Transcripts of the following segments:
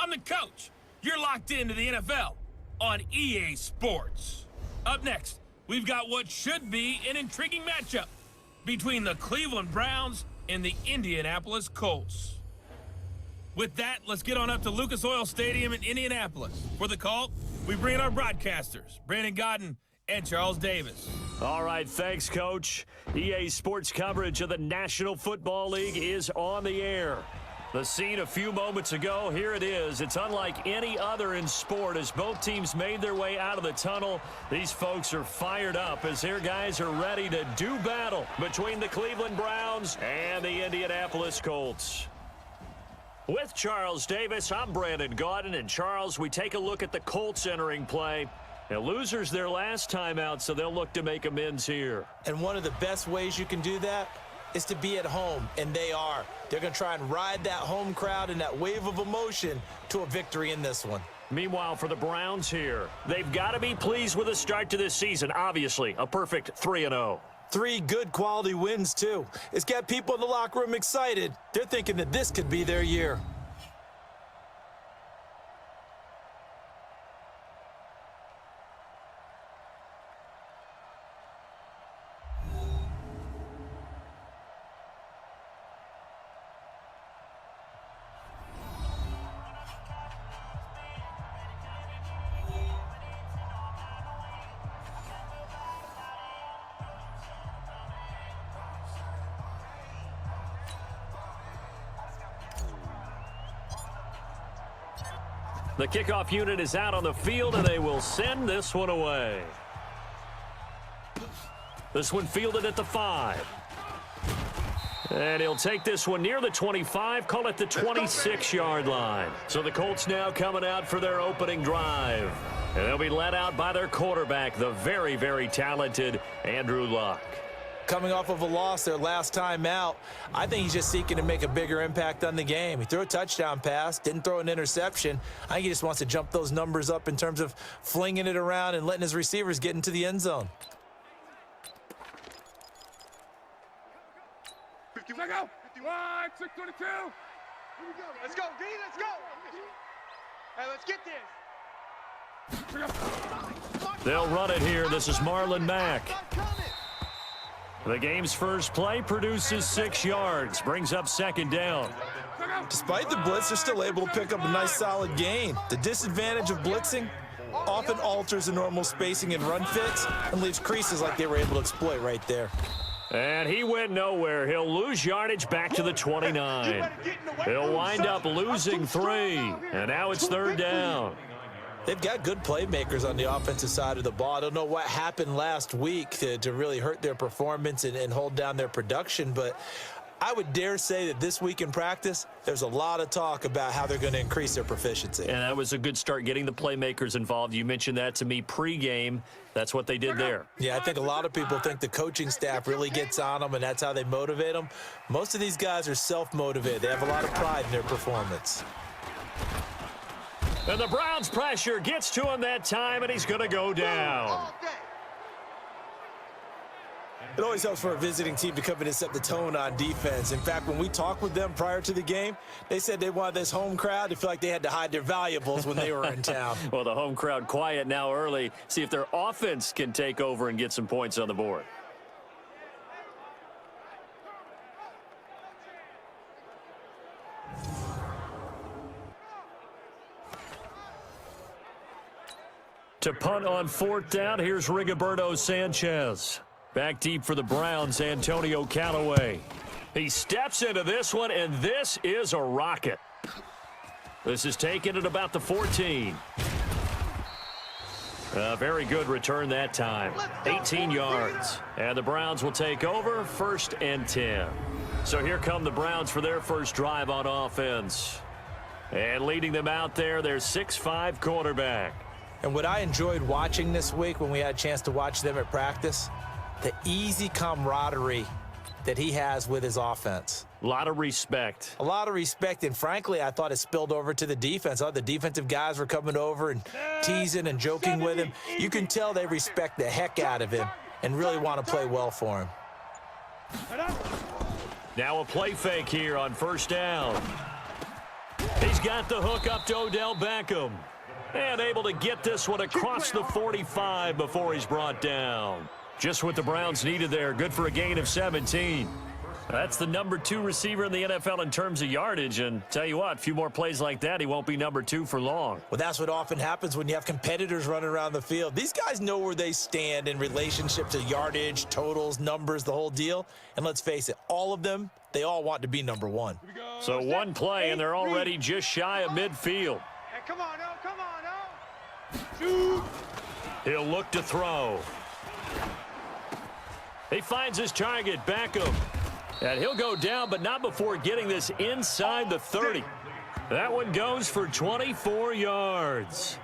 I'm the coach. You're locked into the NFL on EA Sports. Up next, we've got what should be an intriguing matchup between the Cleveland Browns and the Indianapolis Colts. With that, let's get on up to Lucas Oil Stadium in Indianapolis. For the call, we bring in our broadcasters, Brandon Godden and Charles Davis. All right, thanks, Coach. EA Sports coverage of the National Football League is on the air. The scene a few moments ago, here it is. It's unlike any other in sport as both teams made their way out of the tunnel. These folks are fired up as their guys are ready to do battle between the Cleveland Browns and the Indianapolis Colts. With Charles Davis, I'm Brandon Godden. And Charles, we take a look at the Colts entering play. Now, losers their last time out, so they'll look to make amends here. And one of the best ways you can do that is to be at home, and they are. They're going to try and ride that home crowd and that wave of emotion to a victory in this one. Meanwhile, for the Browns here, they've got to be pleased with the start to this season. Obviously, a perfect 3-0. 3 good quality wins, too. It's got people in the locker room excited. They're thinking that this could be their year. The kickoff unit is out on the field, and they will send this one away. This one fielded at the 5. And he'll take this one near the 25, call it the 26-yard line. So the Colts now coming out for their opening drive. And they'll be led out by their quarterback, the very, very talented Andrew Luck. Coming off of a loss their last time out, I think he's just seeking to make a bigger impact on the game. He threw a touchdown pass, didn't throw an interception. I think he just wants to jump those numbers up in terms of flinging it around and letting his receivers get into the end zone. 51, 622. Here we go. Let's go, D, let's go. Hey, let's get this. They'll run it here. This is Marlon Mack. The game's first play produces 6 yards, brings up second down. Despite the blitz, they're still able to pick up a nice solid gain. The disadvantage of blitzing often alters the normal spacing and run fits and leaves creases like they were able to exploit right there. And he went nowhere. He'll lose yardage back to the 29. He'll wind up losing 3, and now it's third down. They've got good playmakers on the offensive side of the ball. I don't know what happened last week to really hurt their performance and hold down their production, but I would dare say that this week in practice, there's a lot of talk about how they're going to increase their proficiency. And that was a good start, getting the playmakers involved. You mentioned that to me pregame. That's what they did there. Yeah, I think a lot of people think the coaching staff really gets on them, and that's how they motivate them. Most of these guys are self-motivated. They have a lot of pride in their performance. And the Browns' pressure gets to him that time, and he's going to go down. It always helps for a visiting team to come in and set the tone on defense. In fact, when we talked with them prior to the game, they said they wanted this home crowd to feel like they had to hide their valuables when they were in town. Well, the home crowd quiet now early. See if their offense can take over and get some points on the board. To punt on fourth down, here's Rigoberto Sanchez. Back deep for the Browns, Antonio Callaway. He steps into this one, and this is a rocket. This is taken at about the 14. A very good return that time. 18 yards. And the Browns will take over, 1st and 10. So here come the Browns for their first drive on offense. And leading them out there, their 6'5" quarterback. And what I enjoyed watching this week when we had a chance to watch them at practice, the easy camaraderie that he has with his offense. A lot of respect. A lot of respect, and frankly, I thought it spilled over to the defense. All the defensive guys were coming over and teasing and joking with him. You can tell they respect the heck out of him and really want to play well for him. Now a play fake here on 1st down. He's got the hook up to Odell Beckham. And able to get this one across the 45 before he's brought down. Just what the Browns needed there. Good for a gain of 17. That's the number 2 receiver in the NFL in terms of yardage. And tell you what, a few more plays like that, he won't be number 2 for long. Well, that's what often happens when you have competitors running around the field. These guys know where they stand in relationship to yardage, totals, numbers, the whole deal. And let's face it, all of them, they all want to be number 1. So one play, and they're already just shy of midfield. Hey, come on, no, come on, no. Shoot. He'll look to throw. He finds his target, Beckham. And he'll go down, but not before getting this inside the 30. That one goes for 24 yards.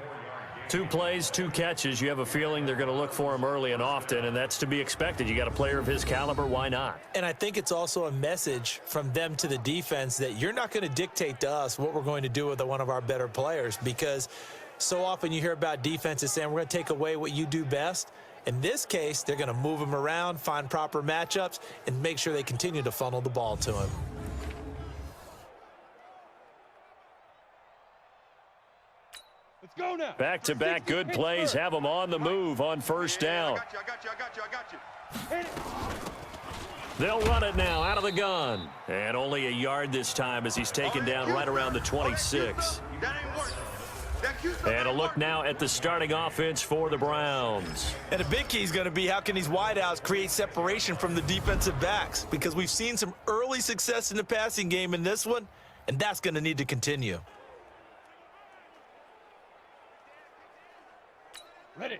2 plays, 2 catches. You have a feeling they're going to look for him early and often, and that's to be expected. You got a player of his caliber, why not? And I think it's also a message from them to the defense that you're not going to dictate to us what we're going to do with one of our better players, because so often you hear about defenses saying we're going to take away what you do best. In this case, they're going to move him around, find proper matchups, and make sure they continue to funnel the ball to him. Let's go now. Back-to-back good plays have him on the move on first down. I got you. They'll run it now out of the gun. And only a yard this time as he's taken down right around the 26. That ain't working. And a look now at the starting offense for the Browns. And a big key is going to be how can these wideouts create separation from the defensive backs, because we've seen some early success in the passing game in this one, and that's going to need to continue.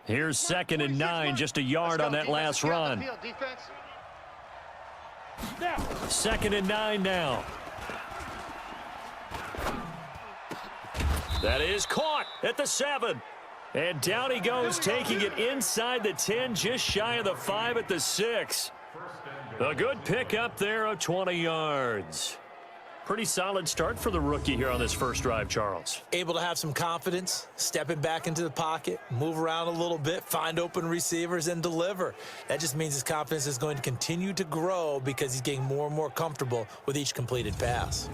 Here's 2nd and 9, just a yard on that last run. 2nd and 9 now. That is caught at the 7. And down he goes, taking it inside the 10, just shy of the 5 at the 6. A good pick up there of 20 yards. Pretty solid start for the rookie here on this first drive, Charles. Able to have some confidence, stepping back into the pocket, move around a little bit, find open receivers, and deliver. That just means his confidence is going to continue to grow because he's getting more and more comfortable with each completed pass.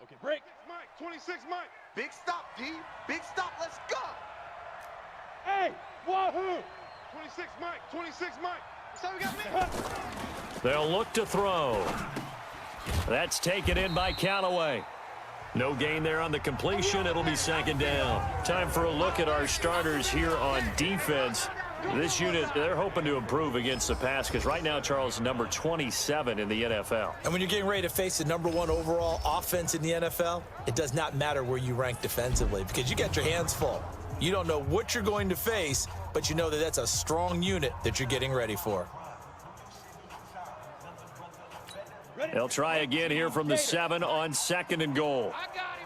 Okay, break. Mike, 26, Mike. Big stop, D. Big stop. Let's go. Hey, wahoo. 26, Mike. 26, Mike. So we got me. They'll look to throw. That's taken in by Callaway. No gain there on the completion. It'll be 2nd down. Time for a look at our starters here on defense. This unit, they're hoping to improve against the pass because right now, Charles, number 27 in the NFL. And when you're getting ready to face the number 1 overall offense in the NFL, it does not matter where you rank defensively because you got your hands full. You don't know what you're going to face, but you know that that's a strong unit that you're getting ready for. They'll try again here from the 7 on 2nd and goal. I got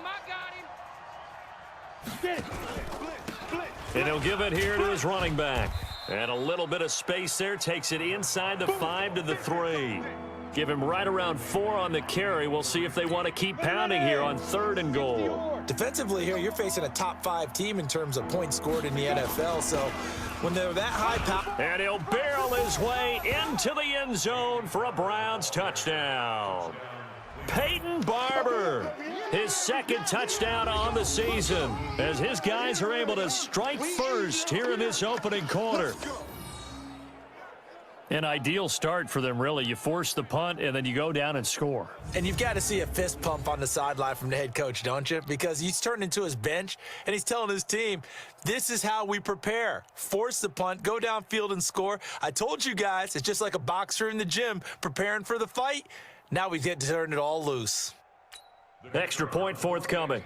him. And he'll give it here to his running back. And a little bit of space there. Takes it inside the 5 to the 3. Give him right around 4 on the carry. We'll see if they want to keep pounding here on 3rd and goal. Defensively here, you're facing a top 5 team in terms of points scored in the NFL. So when they're that high power. And he'll barrel his way into the end zone for a Browns touchdown. Peyton Barber, his 2nd touchdown on the season, as his guys are able to strike first here in this opening quarter. An ideal start for them, really. You force the punt, and then you go down and score. And you've got to see a fist pump on the sideline from the head coach, don't you? Because he's turned into his bench, and he's telling his team, this is how we prepare. Force the punt, go downfield and score. I told you guys, it's just like a boxer in the gym preparing for the fight. Now we get to turn it all loose. Extra point forthcoming.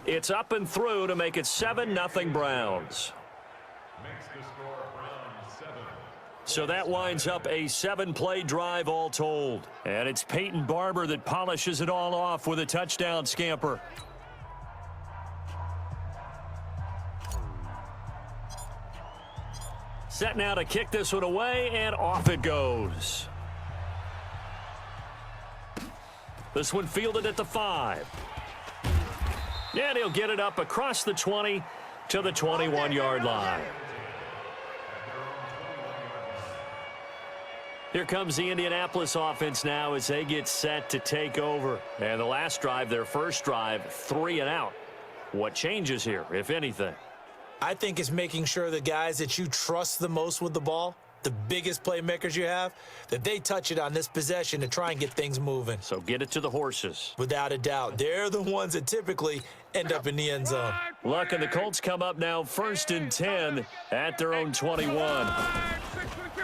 It's up and through to make it 7-0 Browns. So that winds up a 7-play drive all told. And it's Peyton Barber that polishes it all off with a touchdown scamper. Set now to kick this one away, and off it goes. This one fielded at the 5. And he'll get it up across the 20 to the 21-yard line. Here comes the Indianapolis offense now as they get set to take over. And the last drive, their first drive, 3 and out. What changes here, if anything? I think it's making sure the guys that you trust the most with the ball, the biggest playmakers you have, that they touch it on this possession to try and get things moving. So get it to the horses. Without a doubt. They're the ones that typically end up in the end zone. Luck and the Colts come up now 1st and 10 at their own 21.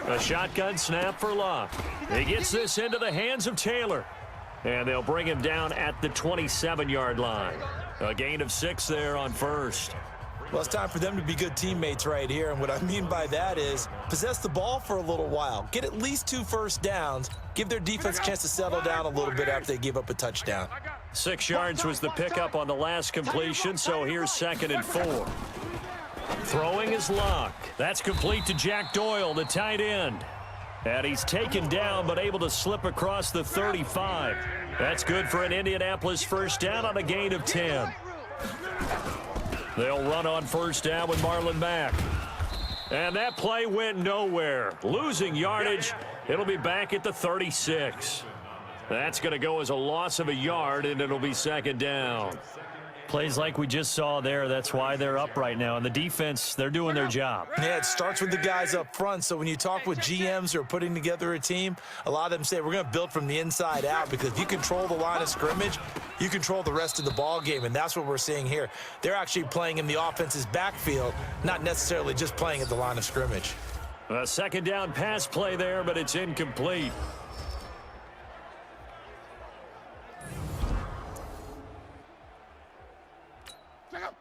A shotgun snap for Luck. He gets this into the hands of Taylor. And they'll bring him down at the 27-yard line. A gain of 6 there on first. Well, it's time for them to be good teammates right here. And what I mean by that is possess the ball for a little while. Get at least 2 first downs. Give their defense a chance to settle down a little bit after they give up a touchdown. 6 yards was the pickup on the last completion, so here's 2nd and 4. Throwing is Luck. That's complete to Jack Doyle, the tight end. And he's taken down but able to slip across the 35. That's good for an Indianapolis first down on a gain of 10. They'll run on first down with Marlon back. And that play went nowhere. Losing yardage. It'll be back at the 36. That's going to go as a loss of a yard, and it'll be 2nd down. Plays like we just saw there, that's why they're up right now. And the defense, they're doing their job. Yeah, it starts with the guys up front. So when you talk with GMs who are putting together a team, a lot of them say we're going to build from the inside out, because if you control the line of scrimmage, you control the rest of the ball game, and that's what we're seeing here. They're actually playing in the offense's backfield, not necessarily just playing at the line of scrimmage. A 2nd down pass play there, but it's incomplete.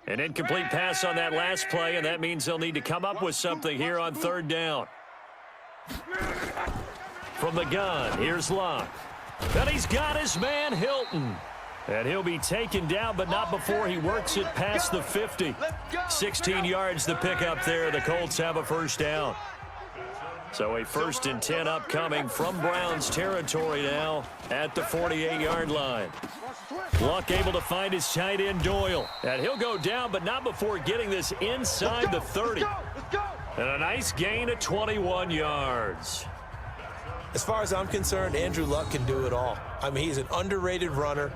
An incomplete pass on that last play, and that means they'll need to come up with something here on 3rd down. From the gun, here's Luck. And he's got his man, Hilton. And he'll be taken down, but not before he works it past the 50. 16 yards the pickup there. The Colts have a first down. So a 1st and 10 upcoming from Browns territory now at the 48-yard line. Luck able to find his tight end Doyle. And he'll go down, but not before getting this inside the 30. And a nice gain of 21 yards. As far as I'm concerned, Andrew Luck can do it all. I mean, he's an underrated runner,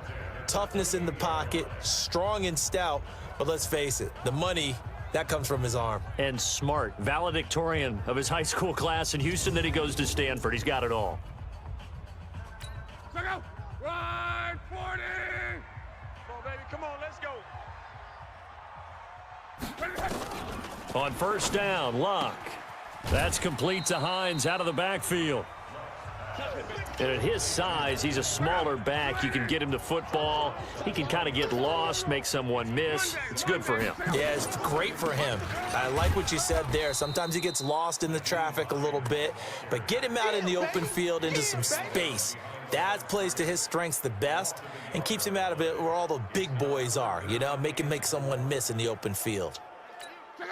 toughness in the pocket, strong and stout. But let's face it, the money, that comes from his arm. And smart, valedictorian of his high school class in Houston. Then he goes to Stanford. He's got it all. Right, 40! Come on, baby, come on, let's go. On first down, Luck. That's complete to Hines out of the backfield. And at his size, he's a smaller back. You can get him to football. He can kind of get lost, make someone miss. It's good for him. Yeah, it's great for him. I like what you said there. Sometimes he gets lost in the traffic a little bit, but get him out in the open field into some space. That plays to his strengths the best and keeps him out of it where all the big boys are, you know, make someone miss in the open field.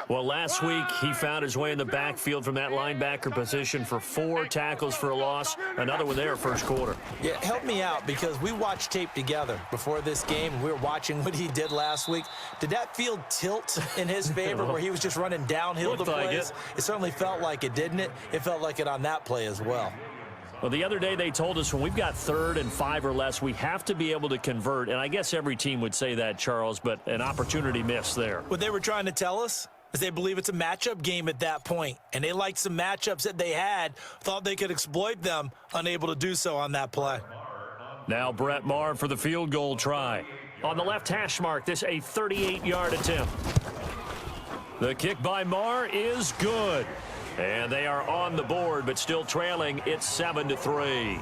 Well, last week he found his way in the backfield from that linebacker position for 4 tackles for a loss. Another one there first quarter. Yeah, help me out, because we watched tape together before this game. We were watching what he did last week. Did that field tilt in his favor where he was just running downhill to plays? It certainly felt like it, didn't it? It felt like it on that play as well. Well, the other day they told us when we've got 3rd and 5 or less, we have to be able to convert. And I guess every team would say that, Charles, but an opportunity missed there. What they were trying to tell us is they believe it's a matchup game at that point. And they liked some matchups that they had, thought they could exploit them, unable to do so on that play. Now Brett Maher for the field goal try. On the left hash mark, this a 38-yard attempt. The kick by Maher is good. And they are on the board, but still trailing. It's 7-3.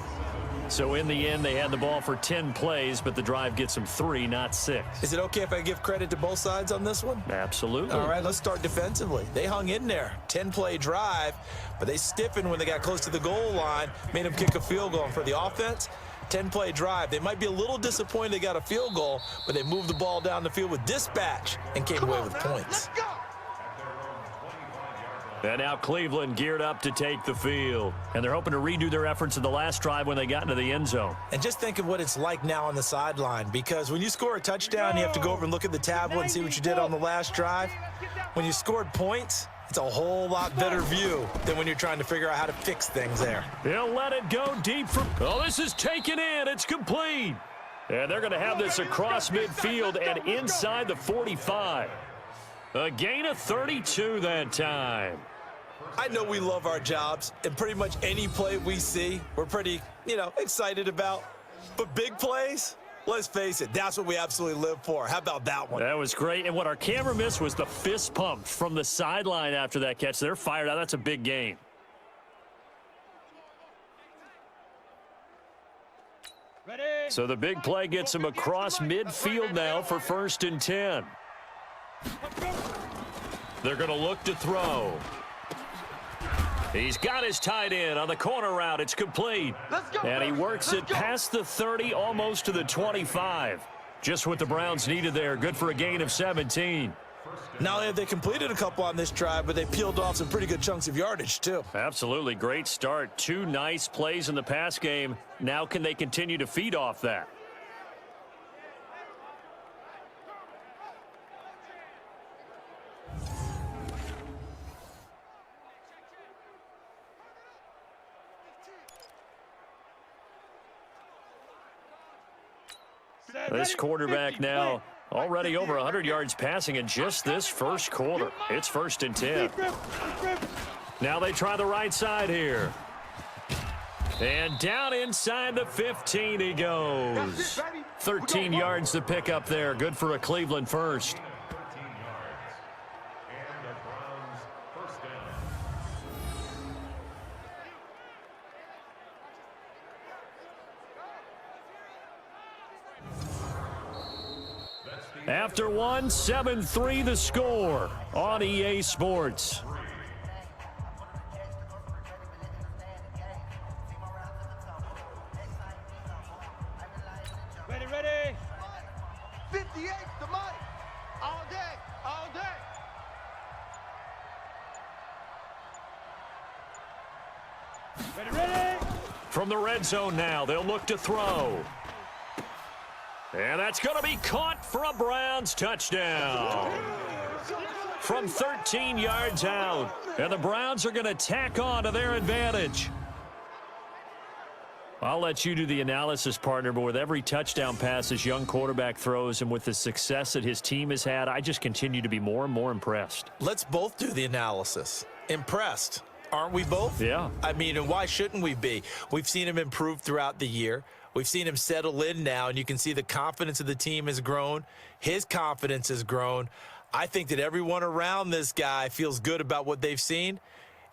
So in the end, they had the ball for 10 plays, but the drive gets them 3, not 6. Is it okay if I give credit to both sides on this one? Absolutely. All right, let's start defensively. They hung in there. 10-play drive, but they stiffened when they got close to the goal line, made them kick a field goal. And for the offense, 10-play drive. They might be a little disappointed they got a field goal, but they moved the ball down the field with dispatch and came away with points. And now Cleveland geared up to take the field. And they're hoping to redo their efforts in the last drive when they got into the end zone. And just think of what it's like now on the sideline, because when you score a touchdown, you have to go over and look at the tablet and see what you did on the last drive. When you scored points, it's a whole lot better view than when you're trying to figure out how to fix things there. He'll let it go deep for... Oh, this is taken in. It's complete. And they're going to have this across midfield and inside the 45. A gain of 32 that time. I know we love our jobs, and pretty much any play we see, we're pretty, excited about. But big plays, let's face it, that's what we absolutely live for. How about that one? That was great. And what our camera missed was the fist pump from the sideline after that catch. They're fired out. That's a big gain. Ready? So the big play gets him across midfield now for 1st and 10. They're going to look to throw. He's got his tight end on the corner route. It's complete. And he works it past the 30, almost to the 25. Just what the Browns needed there. Good for a gain of 17. Not only have they completed a couple on this drive, but they peeled off some pretty good chunks of yardage, too. Absolutely. Great start. 2 nice plays in the pass game. Now can they continue to feed off that? This quarterback now already over 100 yards passing in just this first quarter. It's 1st and 10. Now they try the right side here. And down inside the 15 he goes. 13 yards to pick up there. Good for a Cleveland first. After one, 7-3 the score on EA Sports. Ready, ready. 58 the money. All day, all day. Ready, ready. From the red zone now, they'll look to throw. And that's going to be caught for a Browns touchdown. From 13 yards out. And the Browns are going to tack on to their advantage. I'll let you do the analysis, partner, but with every touchdown pass this young quarterback throws and with the success that his team has had, I just continue to be more and more impressed. Let's both do the analysis. Impressed. Aren't we both? Yeah. I mean, and why shouldn't we be? We've seen him improve throughout the year. We've seen him settle in now, and you can see the confidence of the team has grown. His confidence has grown. I think that everyone around this guy feels good about what they've seen,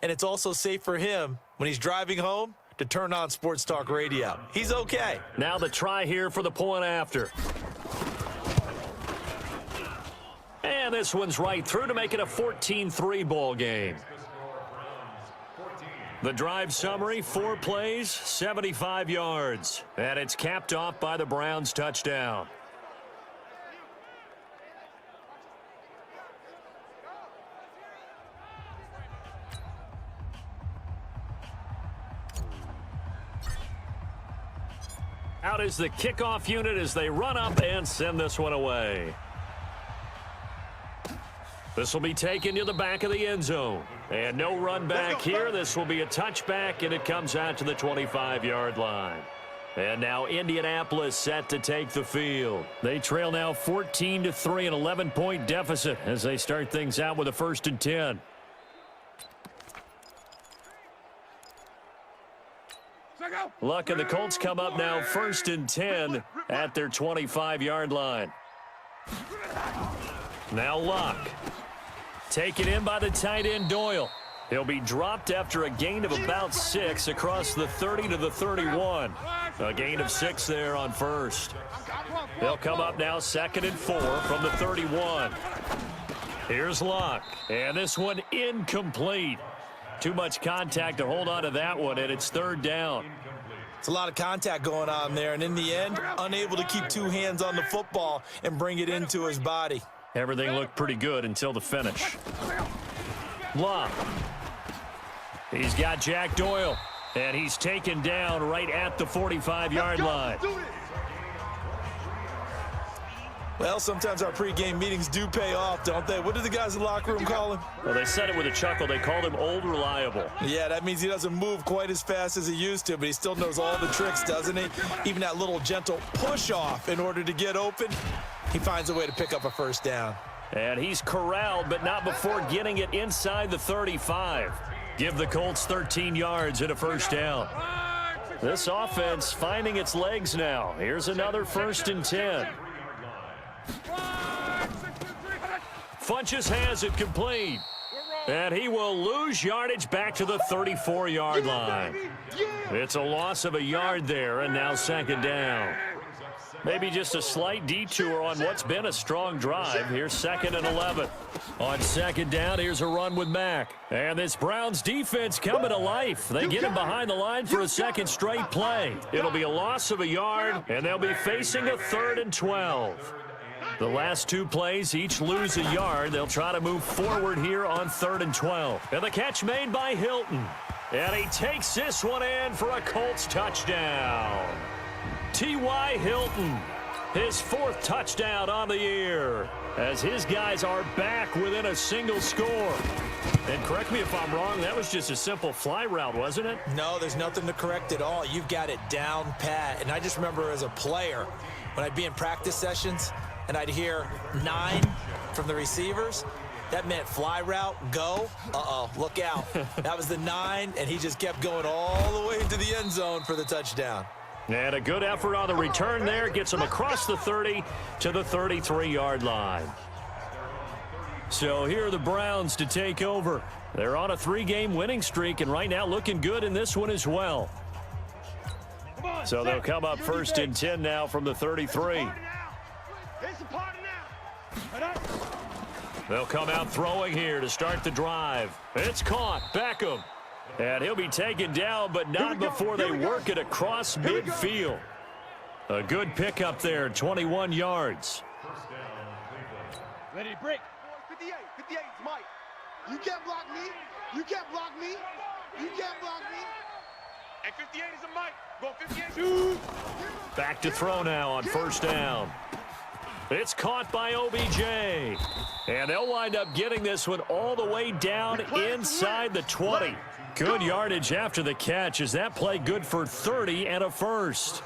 and it's also safe for him when he's driving home to turn on Sports Talk Radio. He's okay. Now the try here for the point after. And this one's right through to make it a 14-3 ball game. The drive summary, 4 plays, 75 yards. And it's capped off by the Browns touchdown. Out is the kickoff unit as they run up and send this one away. This will be taken to the back of the end zone. And no run back here. This will be a touchback, and it comes out to the 25-yard line. And now Indianápolis set to take the field. They trail now 14-3, an 11-point deficit as they start things out with a 1st and 10. Luck and the Colts come up now 1st and 10 at their 25-yard line. Now Luck. Taken in by the tight end Doyle. He'll be dropped after a gain of about 6 across the 30 to the 31. A gain of 6 there on first. They'll come up now 2nd and 4 from the 31. Here's Luck. And this one incomplete. Too much contact to hold on to that one, and it's 3rd down. It's a lot of contact going on there, and in the end, unable to keep 2 hands on the football and bring it into his body. Everything looked pretty good until the finish. Luck He's got Jack Doyle, and he's taken down right at the 45-yard line. Well, sometimes our pregame meetings do pay off, don't they? What do the guys in the locker room call him? Well, they said it with a chuckle. They called him Old Reliable. Yeah, that means he doesn't move quite as fast as he used to, but he still knows all the tricks, doesn't he? Even that little gentle push-off in order to get open, he finds a way to pick up a first down. And he's corralled, but not before getting it inside the 35. Give the Colts 13 yards and a first down. This offense finding its legs now. Here's another 1st and 10. Funches has it complete. And he will lose yardage back to the 34-yard line. It's a loss of a yard there, and now 2nd down. Maybe just a slight detour on what's been a strong drive. Here's 2nd and 11. On 2nd down, here's a run with Mack. And this Browns defense coming to life. They get him behind the line for a 2nd straight play. It'll be a loss of a yard, and they'll be facing a 3rd and 12. The last 2 plays each lose a yard. They'll try to move forward here on 3rd and 12. And the catch made by Hilton. And he takes this one in for a Colts touchdown. T.Y. Hilton, his 4th touchdown on the year, as his guys are back within a single score. And correct me if I'm wrong, that was just a simple fly route, wasn't it? No, there's nothing to correct at all. You've got it down pat. And I just remember as a player, when I'd be in practice sessions and I'd hear 9 from the receivers, that meant fly route, go. Uh-oh, look out. That was the 9, and he just kept going all the way into the end zone for the touchdown. And a good effort on the return there. Gets him across the 30 to the 33-yard line. So here are the Browns to take over. They're on a 3-game winning streak, and right now looking good in this one as well. So they'll come up 1st and 10 now from the 33. They'll come out throwing here to start the drive. It's caught. Beckham. And he'll be taken down, but not before they work it across midfield. A good pickup there, 21 yards. Ready to break. 58, 58 is Mike. You can't block me. You can't block me. You can't block me. And 58 is a Mike. Go 58. Shoot. Back to throw now on 1st down. It's caught by OBJ. And they'll wind up getting this one all the way down inside the 20. Good yardage after the catch. Is that play good for 30 and a first?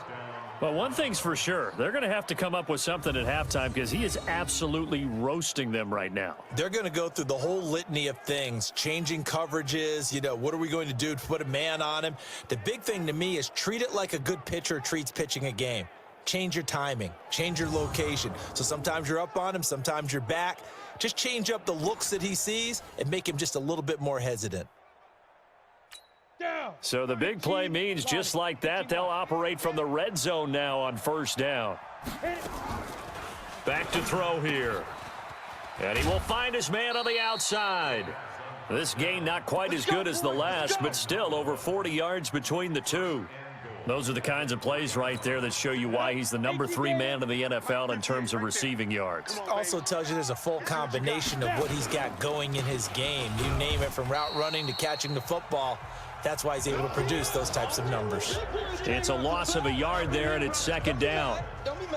But one thing's for sure, they're going to have to come up with something at halftime because he is absolutely roasting them right now. They're going to go through the whole litany of things, changing coverages, what are we going to do to put a man on him? The big thing to me is treat it like a good pitcher treats pitching a game. Change your timing, change your location. So sometimes you're up on him, sometimes you're back. Just change up the looks that he sees and make him just a little bit more hesitant. So the big play means just like that, they'll operate from the red zone now on 1st down. Back to throw here. And he will find his man on the outside. This gain not quite as good as the last, but still over 40 yards between the two. Those are the kinds of plays right there that show you why he's the number 3 man in the NFL in terms of receiving yards. Also tells you there's a full combination of what he's got going in his game. You name it, from route running to catching the football. That's why he's able to produce those types of numbers. It's a loss of a yard there, and it's 2nd down.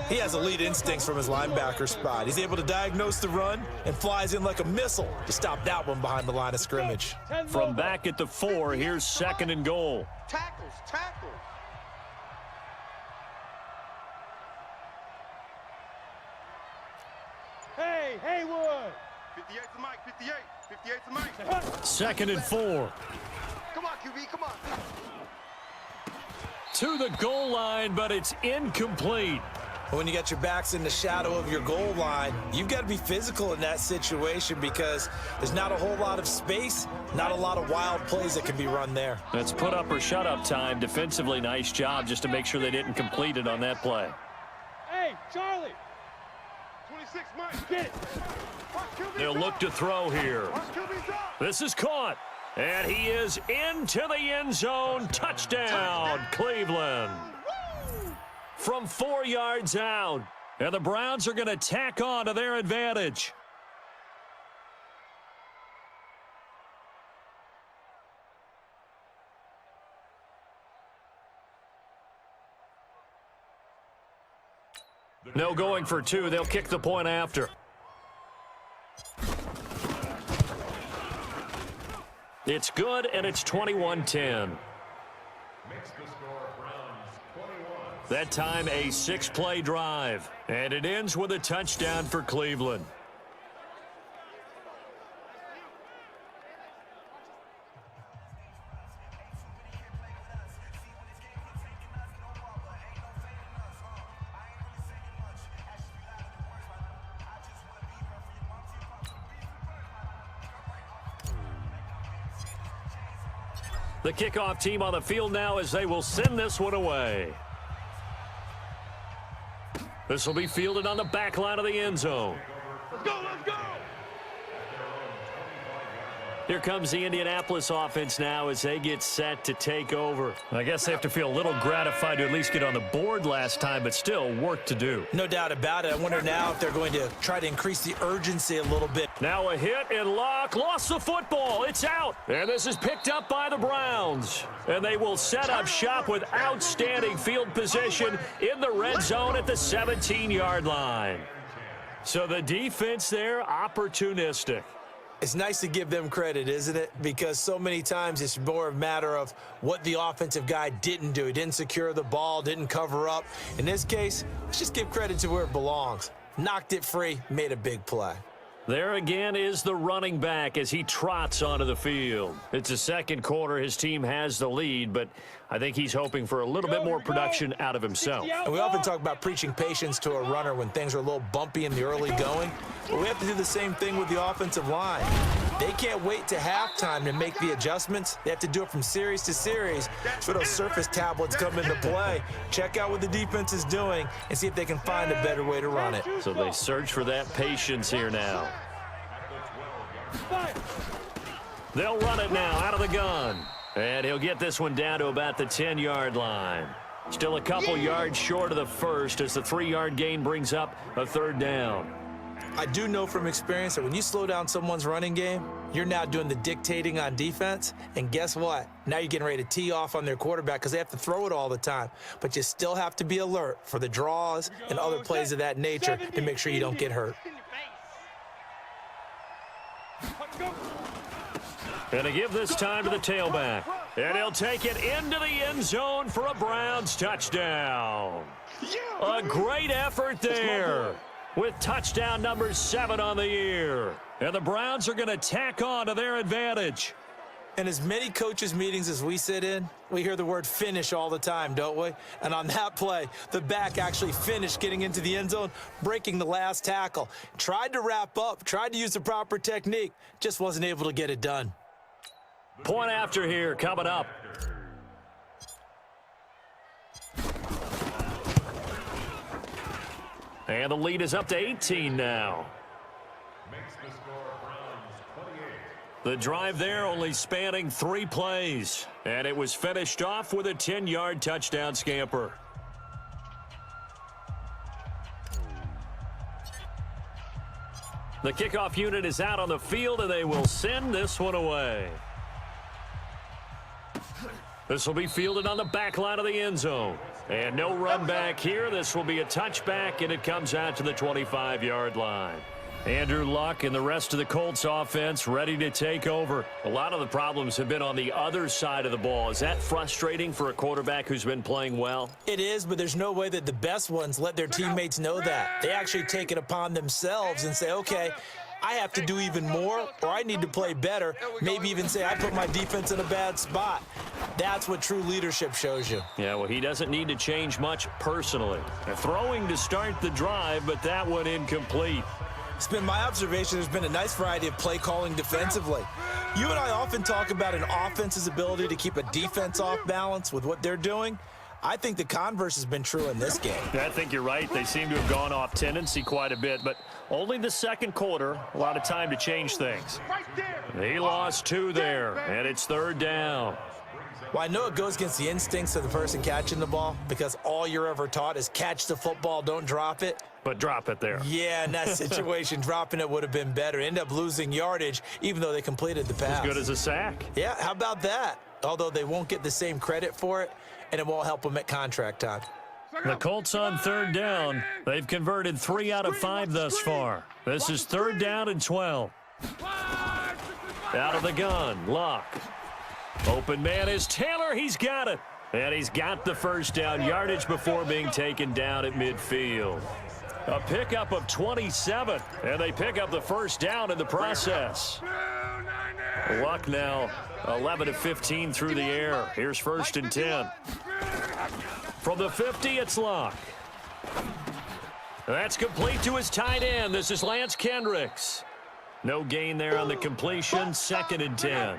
He has elite instincts from his linebacker spot. He's able to diagnose the run and flies in like a missile to stop that one behind the line of scrimmage. From back at the 4, here's 2nd and goal. Tackles, tackles. Hey, Haywood. 58 to Mike, 58. 58 to Mike. 2nd and 4. Come on, QB, come on. To the goal line, but it's incomplete. When you got your backs in the shadow of your goal line, you've got to be physical in that situation because there's not a whole lot of space, not a lot of wild plays that can be run there. That's put up or shut up time. Defensively, nice job just to make sure they didn't complete it on that play. Hey, Charlie. 26, Mike, get it. They'll look to throw here. This is caught. And he is into the end zone. Touchdown, Cleveland. From 4 yards out. And the Browns are going to tack on to their No going for two. They'll kick the point after. It's good, and it's 21-10. That time, a 6-play drive. And it ends with a touchdown for Cleveland. The kickoff team on the field now as they will send this one away. This will be fielded on the back line of the end zone. Let's go, let's go! Here comes the Indianapolis offense now as they get set to take over. I guess they have to feel a little gratified to at least get on the board last time, but still work to do. No doubt about it. I wonder now if they're going to try to increase the urgency a little bit. Now a hit and Locke lost the football. It's out. And this is picked up by the Browns. And they will set up shop with outstanding field position in the red zone at the 17-yard line. So the defense there, opportunistic. It's nice to give them credit, isn't it? Because so many times it's more a matter of what the offensive guy didn't do. He didn't secure the ball, didn't cover up. In this case, let's just give credit to where it belongs. Knocked it free, made a big play. There again is the running back as he trots onto the field. It's the second quarter. His team has the lead, but I think he's hoping for a little bit more production out of himself. And we often talk about preaching patience to a runner when things are a little bumpy in the early going. But we have to do the same thing with the offensive line. They can't wait to halftime to make the adjustments. They have to do it from series to series. That's where those surface tablets come into play. Check out what the defense is doing and see if they can find a better way to run it. So they search for that patience here now. They'll run it now out of the gun. And he'll get this one down to about the 10-yard line. Still a couple yards short of the first as the 3-yard gain brings up a third down. I do know from experience that when you slow down someone's running game, you're now doing the dictating on defense. And guess what? Now you're getting ready to tee off on their quarterback because they have to throw it all the time. But you still have to be alert for the draws and other plays of that nature to make sure you don't get hurt. And to give this time to the tailback. And he'll take it into the end zone for a Browns touchdown. A great effort there with touchdown number 7 on the year. And the Browns are going to tack on to their advantage. And as many coaches' meetings as we sit in, we hear the word finish all the time, don't we? And on that play, the back actually finished getting into the end zone, breaking the last tackle. Tried to wrap up, tried to use the proper technique, just wasn't able to get it done. Point after here coming up. And the lead is up to 18 now. The drive there only spanning 3 plays. And it was finished off with a 10-yard touchdown scamper. The kickoff unit is out on the field, and they will send this one away. This will be fielded on the back line of the end zone. And no run back here. This will be a touchback, and it comes out to the 25-yard line. Andrew Luck and the rest of the Colts offense ready to take over. A lot of the problems have been on the other side of the ball. Is that frustrating for a quarterback who's been playing well? It is, but there's no way that the best ones let their teammates know that. They actually take it upon themselves and say, okay, I have to do even more, or I need to play better. Maybe even say I put my defense in a bad spot. That's what true leadership shows you. Yeah, well, he doesn't need to change much personally. Throwing to start the drive, but that one incomplete. It's been my observation there's been a nice variety of play calling defensively. You and I often talk about an offense's ability to keep a defense off balance with what they're doing. I think the converse has been true in this game. I think you're right. They seem to have gone off tendency quite a bit, but only the second quarter, a lot of time to change things. He lost 2 there, and it's third down. Well, I know it goes against the instincts of the person catching the ball because all you're ever taught is catch the football, don't drop it. But drop it there. Yeah, in that situation, dropping it would have been better. End up losing yardage, even though they completed the pass. As good as a sack. Yeah, how about that? Although they won't get the same credit for it, and it won't help them at contract time. The Colts on third down. They've converted 3 out of 5 thus far. This is third down and 12. Out of the gun, Luck. Open man is Taylor. He's got it. And he's got the first down yardage before being taken down at midfield. A pickup of 27, and they pick up the first down in the process. Luck now 11 of 15 through the air. Here's first and 10. From the 50, it's Luck. That's complete to his tight end. This is Lance Kendricks. No gain there on the completion. Second and 10.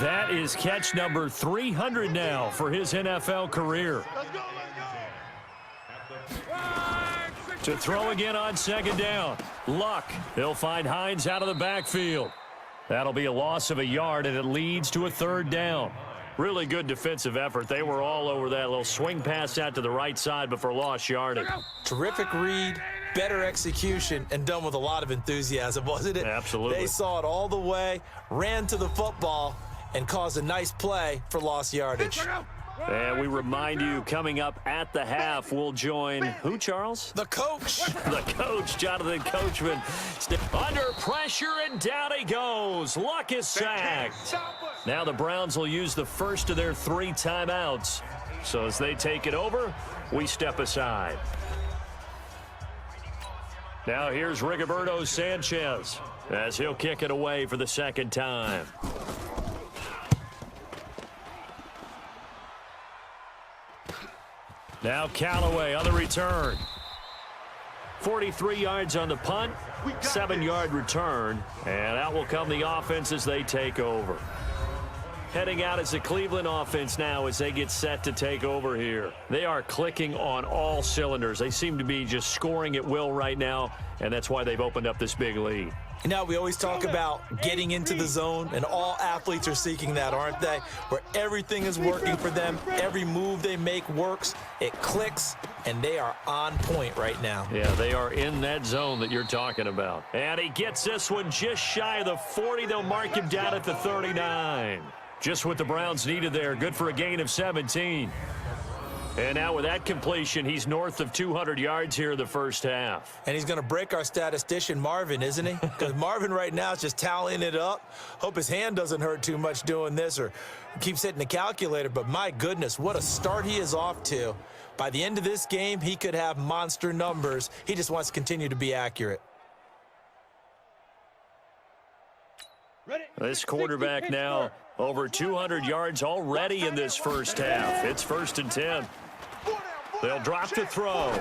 That is catch number 300 now for his NFL career. To throw again on second down. Luck. He'll find Hines out of the backfield. That'll be a loss of a yard, and it leads to a third down. Really good defensive effort. They were all over that little swing pass out to the right side before lost yardage. Terrific read, better execution, and done with a lot of enthusiasm, wasn't it? Absolutely. They saw it all the way, ran to the football, and caused a nice play for lost yardage. And we remind you, coming up at the half, we'll join who, Charles? The coach. The coach, Jonathan Coachman. Under pressure, and down he goes. Luck is sacked. Now the Browns will use the first of their 3 timeouts. So as they take it over, we step aside. Now here's Rigoberto Sanchez as he'll kick it away for the second time. Now Callaway on the return. 43 yards on the punt, 7-yard return, and out will come the offense as they take over. Heading out is the Cleveland offense now as they get set to take over here. They are clicking on all cylinders. They seem to be just scoring at will right now, and that's why they've opened up this big lead. You know, we always talk about getting into the zone, and all athletes are seeking that, aren't they? Where everything is working for them, every move they make works, it clicks, and they are on point right now. Yeah, they are in that zone that you're talking about. And he gets this one just shy of the 40. They'll mark him down at the 39. Just what the Browns needed there. Good for a gain of 17. And now with that completion, he's north of 200 yards here in the first half. And he's going to break our statistician, Marvin, isn't he? Because Marvin right now is just tallying it up. Hope his hand doesn't hurt too much doing this or keeps hitting the calculator. But my goodness, what a start he is off to. By the end of this game, he could have monster numbers. He just wants to continue to be accurate. This quarterback now over 200 yards already in this first half. It's first and 10. They'll drop the throw.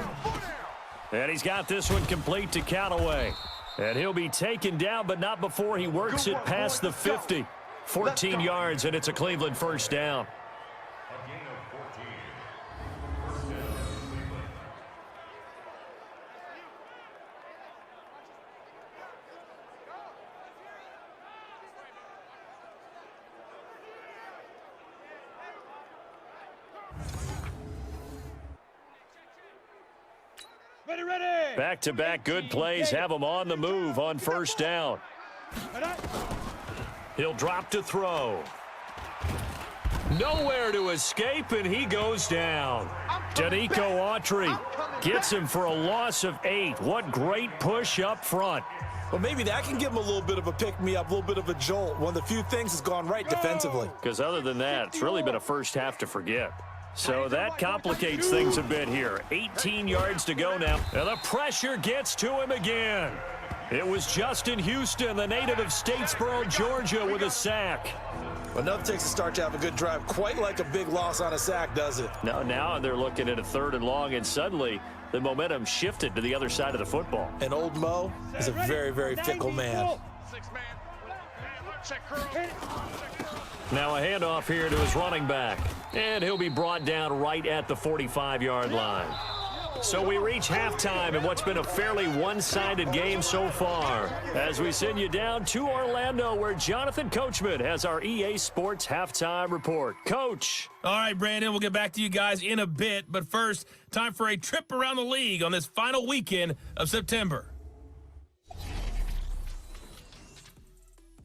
And he's got this one complete to Callaway. And he'll be taken down, but not before he works it past the 50. 14 yards, and it's a Cleveland first down. Back-to-back good plays have him on the move on first down. He'll drop to throw. Nowhere to escape, and he goes down. Danico Autry gets him for a loss of 8. What great push up front. Well, maybe that can give him a little bit of a pick-me-up, a little bit of a jolt. One of the few things that's gone right defensively. Because other than that, it's really been a first half to forget. So that complicates things a bit here. 18 yards to go now. And the pressure gets to him again. It was Justin Houston, the native of Statesboro, Georgia, with a sack. Well, nothing takes a start to have a good drive quite like a big loss on a sack, does it? Now they're looking at a 3rd and long, and suddenly the momentum shifted to the other side of the football. And old Mo is a very, very fickle man. Now a handoff here to his running back. And he'll be brought down right at the 45-yard line. So we reach halftime in what's been a fairly one-sided game so far, as we send you down to Orlando, where Jonathan Coachman has our EA Sports halftime report. Coach. All right, Brandon, we'll get back to you guys in a bit. But first, time for a trip around the league on this final weekend of September.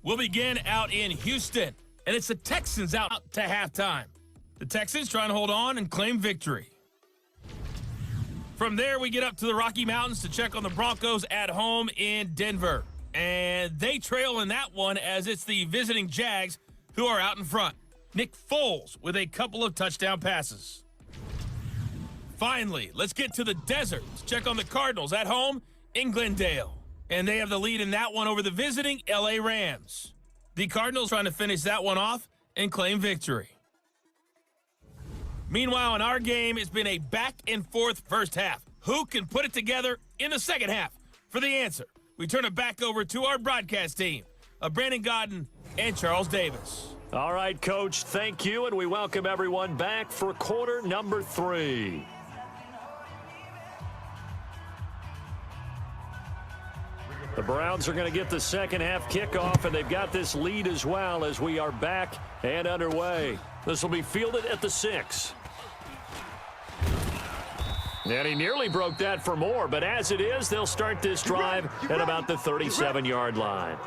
We'll begin out in Houston, and it's the Texans out to halftime. The Texans trying to hold on and claim victory. From there, we get up to the Rocky Mountains to check on the Broncos at home in Denver. And they trail in that one as it's the visiting Jags who are out in front. Nick Foles with a couple of touchdown passes. Finally, let's get to the desert to check on the Cardinals at home in Glendale. And they have the lead in that one over the visiting LA Rams. The Cardinals trying to finish that one off and claim victory. Meanwhile, in our game, it's been a back-and-forth first half. Who can put it together in the second half? For the answer, we turn it back over to our broadcast team of Brandon Godden and Charles Davis. All right, Coach, thank you, and we welcome everyone back for quarter number 3. The Browns are going to get the second half kickoff, and they've got this lead as well as we are back and underway. This will be fielded at the 6. And he nearly broke that for more, but as it is, they'll start this drive at about the 37-yard line.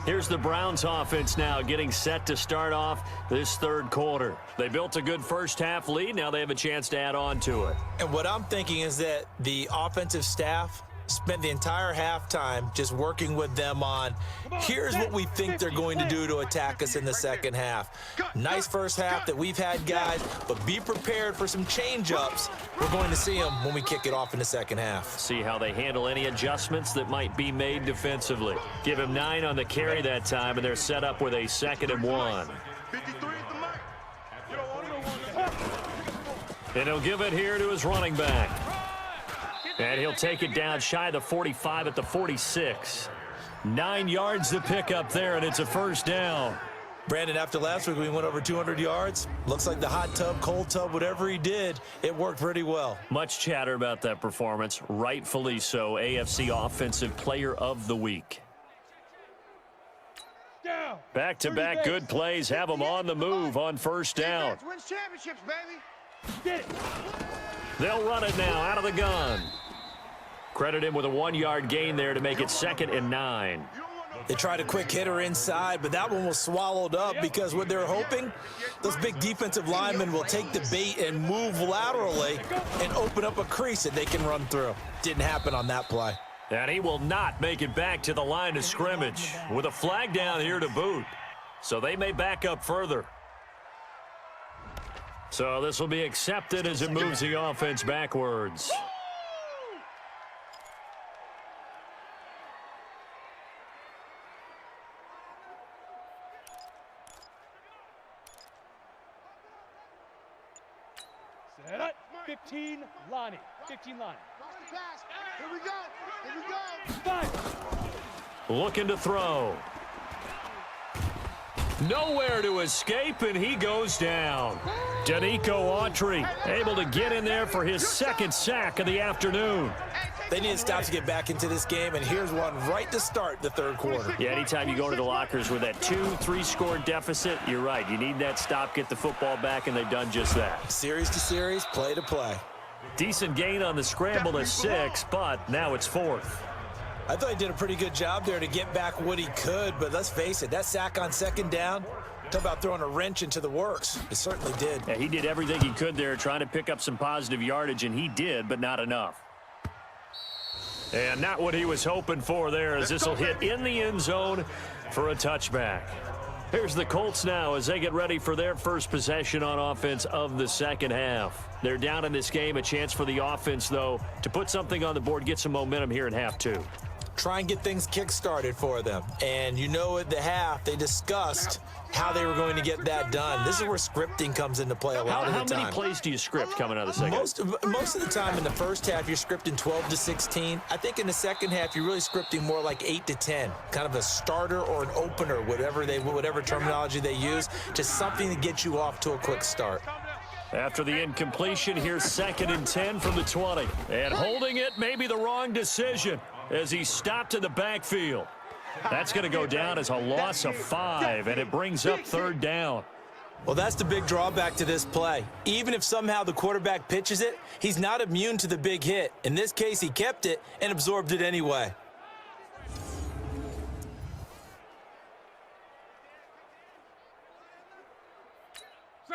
Here's the Browns offense now getting set to start off this third quarter. They built a good first half lead. Now they have a chance to add on to it. And what I'm thinking is that the offensive staff spent the entire halftime just working with them on, here's what we think they're going to do to attack us in the second half. Nice first half that we've had, guys, but be prepared for some change-ups. We're going to see them when we kick it off in the second half. See how they handle any adjustments that might be made defensively. Give him 9 on the carry that time, and they're set up with a 2nd and 1. And he'll give it here to his running back. And he'll take it down shy of the 45 at the 46. 9 yards to pick up there, and it's a first down. Brandon, after last week, we went over 200 yards. Looks like the hot tub, cold tub, whatever he did, it worked pretty well. Much chatter about that performance. Rightfully so. AFC Offensive Player of the Week. Back-to-back good plays have them on the move on first down. They'll run it now out of the gun. Credit him with a 1-yard gain there to make it 2nd and 9. They tried a quick hitter inside, but that one was swallowed up because what they're hoping, those big defensive linemen will take the bait and move laterally and open up a crease that they can run through. Didn't happen on that play. And he will not make it back to the line of scrimmage with a flag down here to boot. So they may back up further. So this will be accepted as it moves the offense backwards. Set up. 15, Lonnie. 15, Lonnie. Here we go. Here we go. 5. Looking to throw. Nowhere to escape, and he goes down. Danico Autry able to get in there for his 2nd sack of the afternoon. They need to stop to get back into this game, and here's one right to start the third quarter. Yeah, anytime you go into the lockers with that 2-3 score deficit, you're right. You need that stop, get the football back, and they've done just that. Series to series, play to play. Decent gain on the scramble to 6, but now it's 4th. I thought he did a pretty good job there to get back what he could, but let's face it, that sack on 2nd down, talk about throwing a wrench into the works. It certainly did. Yeah, he did everything he could there trying to pick up some positive yardage, and he did, but not enough. And not what he was hoping for there, as this will hit in the end zone for a touchback. Here's the Colts now as they get ready for their first possession on offense of the second half. They're down in this game, a chance for the offense, though, to put something on the board, get some momentum here in half 2. Try and get things kick-started for them. And you know at the half, they discussed how they were going to get that done. This is where scripting comes into play a lot of the time. How many plays do you script coming out of the second? Most of the time in the first half, you're scripting 12 to 16. I think in the second half, you're really scripting more like 8 to 10. Kind of a starter or an opener, whatever terminology they use, just something to get you off to a quick start. After the incompletion, here's 2nd and 10 from the 20. And holding it may be the wrong decision as he stopped in the backfield. That's going to go down as a loss of 5, and it brings up 3rd down. Well, that's the big drawback to this play. Even if somehow the quarterback pitches it, he's not immune to the big hit. In this case, he kept it and absorbed it anyway.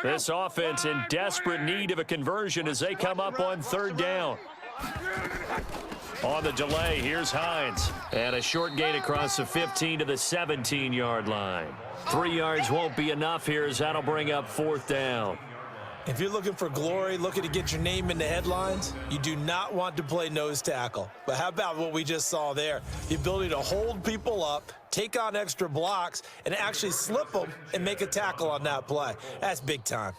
This offense in desperate need of a conversion as they come up on third down. On the delay, here's Hines. And a short gain across the 15 to the 17-yard line. 3 yards won't be enough here as that'll bring up fourth down. If you're looking for glory, looking to get your name in the headlines, you do not want to play nose tackle. But how about what we just saw there? The ability to hold people up, take on extra blocks, and actually slip them and make a tackle on that play. That's big time.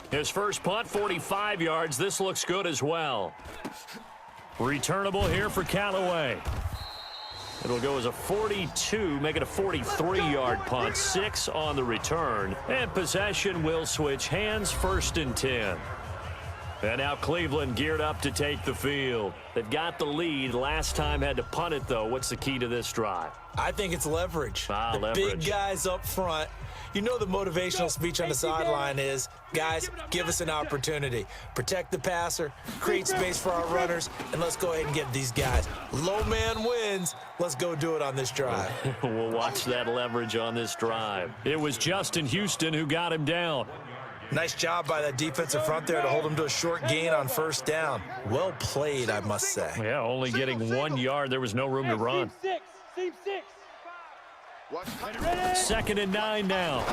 His first punt, 45 yards. This looks good as well. Returnable here for Callaway. It'll go as a 42, make it a 43-yard punt, 6 on the return. And possession will switch hands, 1st and 10. And now Cleveland geared up to take the field. They've got the lead. Last time had to punt it, though. What's the key to this drive? I think it's leverage. Leverage. Big guys up front. You know the motivational speech on the sideline is, guys, give us an opportunity. Protect the passer, create space for our runners, and let's go ahead and get these guys. Low man wins. Let's go do it on this drive. We'll watch that leverage on this drive. It was Justin Houston who got him down. Nice job by that defensive front there to hold him to a short gain on first down. Well played, I must say. Yeah, only getting 1 yard. There was no room to run. Team 6. 2nd and 9 now.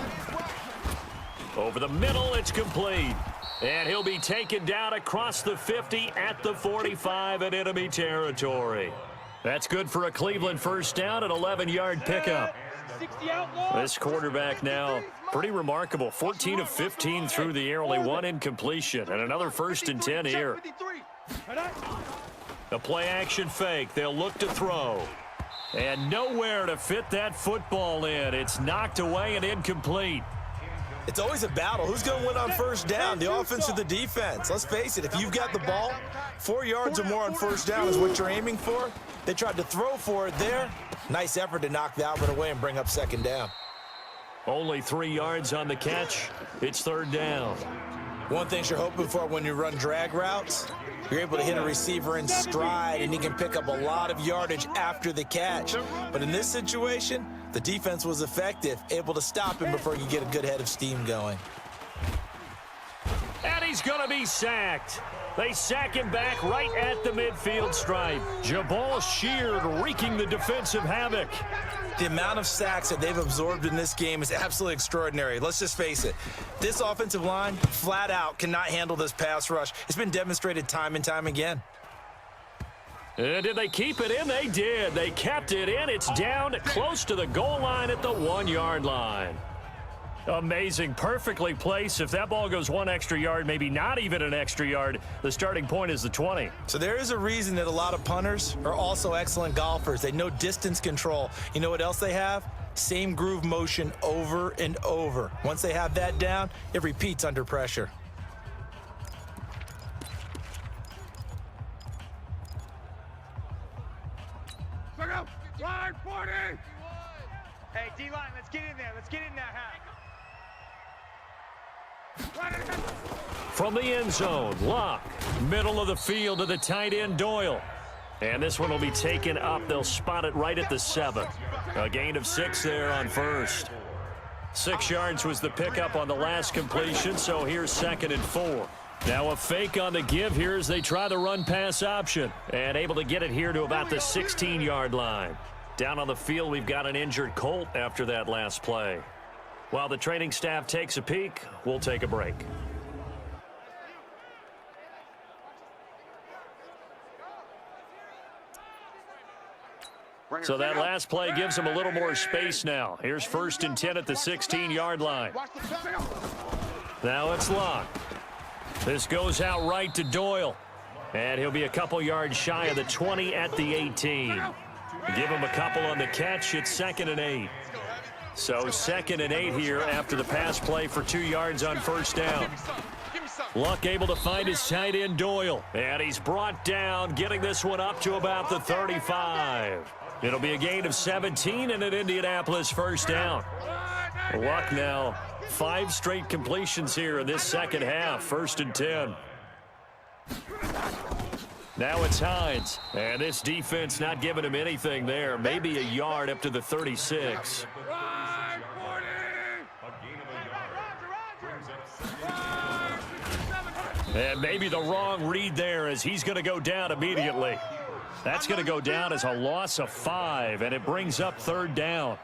Over the middle, it's complete. And he'll be taken down across the 50 at the 45 in enemy territory. That's good for a Cleveland first down, an 11-yard pickup. This quarterback now, pretty remarkable. 14 of 15 through the air, only 1 incompletion. And another 1st and 10 here. The play action fake. They'll look to throw. And nowhere to fit that football in. It's knocked away and incomplete. It's always a battle. Who's going to win on first down, the offense or the defense? Let's face it, if you've got the ball, 4 yards or more on first down is what you're aiming for. They tried to throw for it there. Nice effort to knock that one away and bring up 2nd down. Only 3 yards on the catch. It's 3rd down. One thing you're hoping for when you run drag routes, you're able to hit a receiver in stride, and he can pick up a lot of yardage after the catch. But in this situation, the defense was effective, able to stop him before you get a good head of steam going. And he's going to be sacked. They sack him back right at the midfield stripe. Jabal Sheard wreaking the defensive havoc. The amount of sacks that they've absorbed in this game is absolutely extraordinary. Let's just face it. This offensive line, flat out, cannot handle this pass rush. It's been demonstrated time and time again. And did they keep it in? They did. They kept it in. It's down close to the goal line at the 1-yard line. Amazing. Perfectly placed. If that ball goes 1 extra yard, maybe not even an extra yard, the starting point is the 20. So there is a reason that a lot of punters are also excellent golfers. They know distance control. You know what else they have? Same groove motion over and over. Once they have that down, it repeats under pressure. Line 40! Hey, D-line, let's get in there. Let's get in there, Hack. From the end zone, Locke, middle of the field to the tight end, Doyle. And this one will be taken up. They'll spot it right at the 7. A gain of 6 there on first. 6 yards was the pickup on the last completion, so here's 2nd and 4. Now a fake on the give here as they try the run-pass option. And able to get it here to about the 16-yard line. Down on the field, we've got an injured Colt after that last play. While the training staff takes a peek, we'll take a break. So that last play gives them a little more space now. Here's 1st and 10 at the 16-yard line. Now it's Locke. This goes out right to Doyle. And he'll be a couple yards shy of the 20 at the 18. Give him a couple on the catch. It's 2nd and 8. So 2nd and 8 here after the pass play for 2 yards on first down. Luck able to find his tight end Doyle. And he's brought down, getting this one up to about the 35. It'll be a gain of 17 and an Indianapolis first down. Luck now 5 straight completions here in this second half. 1st and 10. Now it's Hines. And this defense not giving him anything there. Maybe a yard up to the 36. And maybe the wrong read there as he's going to go down immediately. That's going to go down as a loss of 5, and it brings up 3rd down.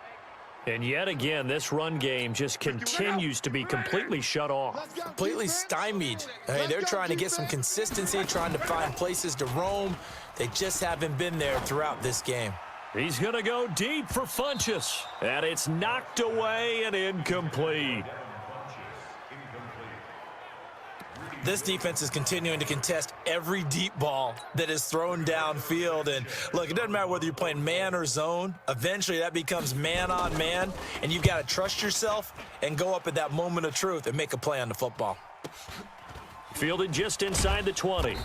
And yet again, this run game just continues to be completely shut off. Completely stymied. I mean, they're trying to get some consistency, trying to find places to roam. They just haven't been there throughout this game. He's going to go deep for Funchess, and it's knocked away and incomplete. This defense is continuing to contest every deep ball that is thrown downfield. And look, it doesn't matter whether you're playing man or zone. Eventually, that becomes man on man, and you've got to trust yourself and go up at that moment of truth and make a play on the football. Fielded just inside the 20.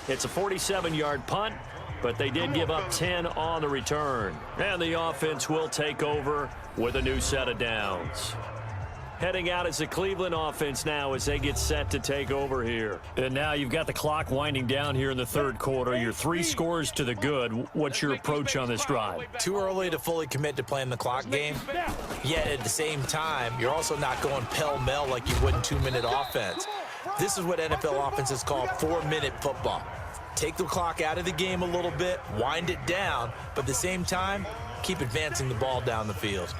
It's a 47-yard punt, but they did give up 10 on the return. And the offense will take over with a new set of downs. Heading out as the Cleveland offense now as they get set to take over here. And now you've got the clock winding down here in the 3rd quarter. You're 3 scores to the good. What's your approach on this drive? Too early to fully commit to playing the clock game. Yet at the same time, you're also not going pell-mell like you would in 2-minute offense. This is what NFL offenses call 4-minute football. Take the clock out of the game a little bit, wind it down, but at the same time, keep advancing the ball down the field.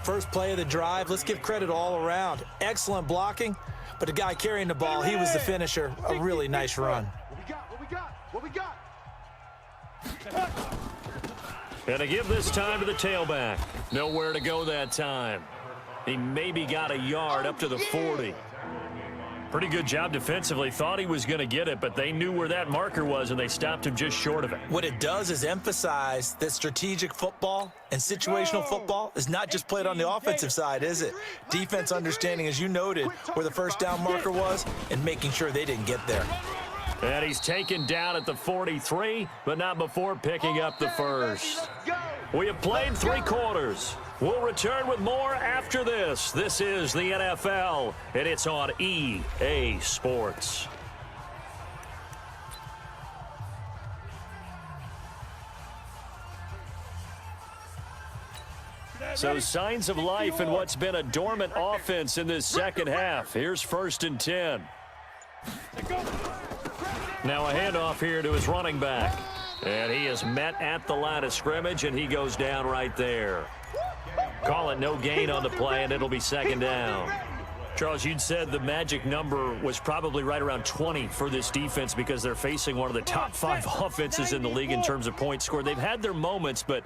First play of the drive, let's give credit all around. Excellent blocking, but the guy carrying the ball, he was the finisher. A really nice run. What we got? And to give this time to the tailback. Nowhere to go that time. He maybe got a yard up to the 40. Pretty good job defensively. Thought he was going to get it, but they knew where that marker was, and they stopped him just short of it. What it does is emphasize that strategic football and situational football is not just played on the offensive side, is it? Defense understanding, as you noted, where the first down marker was and making sure they didn't get there. And he's taken down at the 43, but not before picking up the first. We have played 3 quarters. We'll return with more after this. This is the NFL, and it's on EA Sports. So signs of life in what's been a dormant offense in this second half. Here's 1st and 10. Now a handoff here to his running back. And he is met at the line of scrimmage, and he goes down right there. Call it no gain on the play, and it'll be 2nd down. Charles, you'd said the magic number was probably right around 20 for this defense because they're facing one of the top 5 offenses in the league in terms of points scored. They've had their moments, but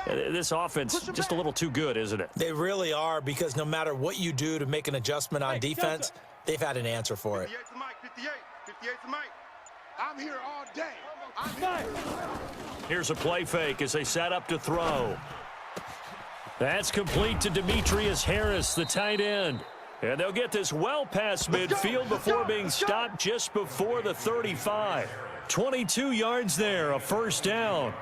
this offense just a little too good, isn't it? They really are, because no matter what you do to make an adjustment on defense, they've had an answer for it. 58 to Mike. I'm here all day. Here's a play fake as they set up to throw. That's complete to Demetrius Harris, the tight end. And they'll get this well past midfield before being stopped just before the 35. 22 yards there, a 1st down.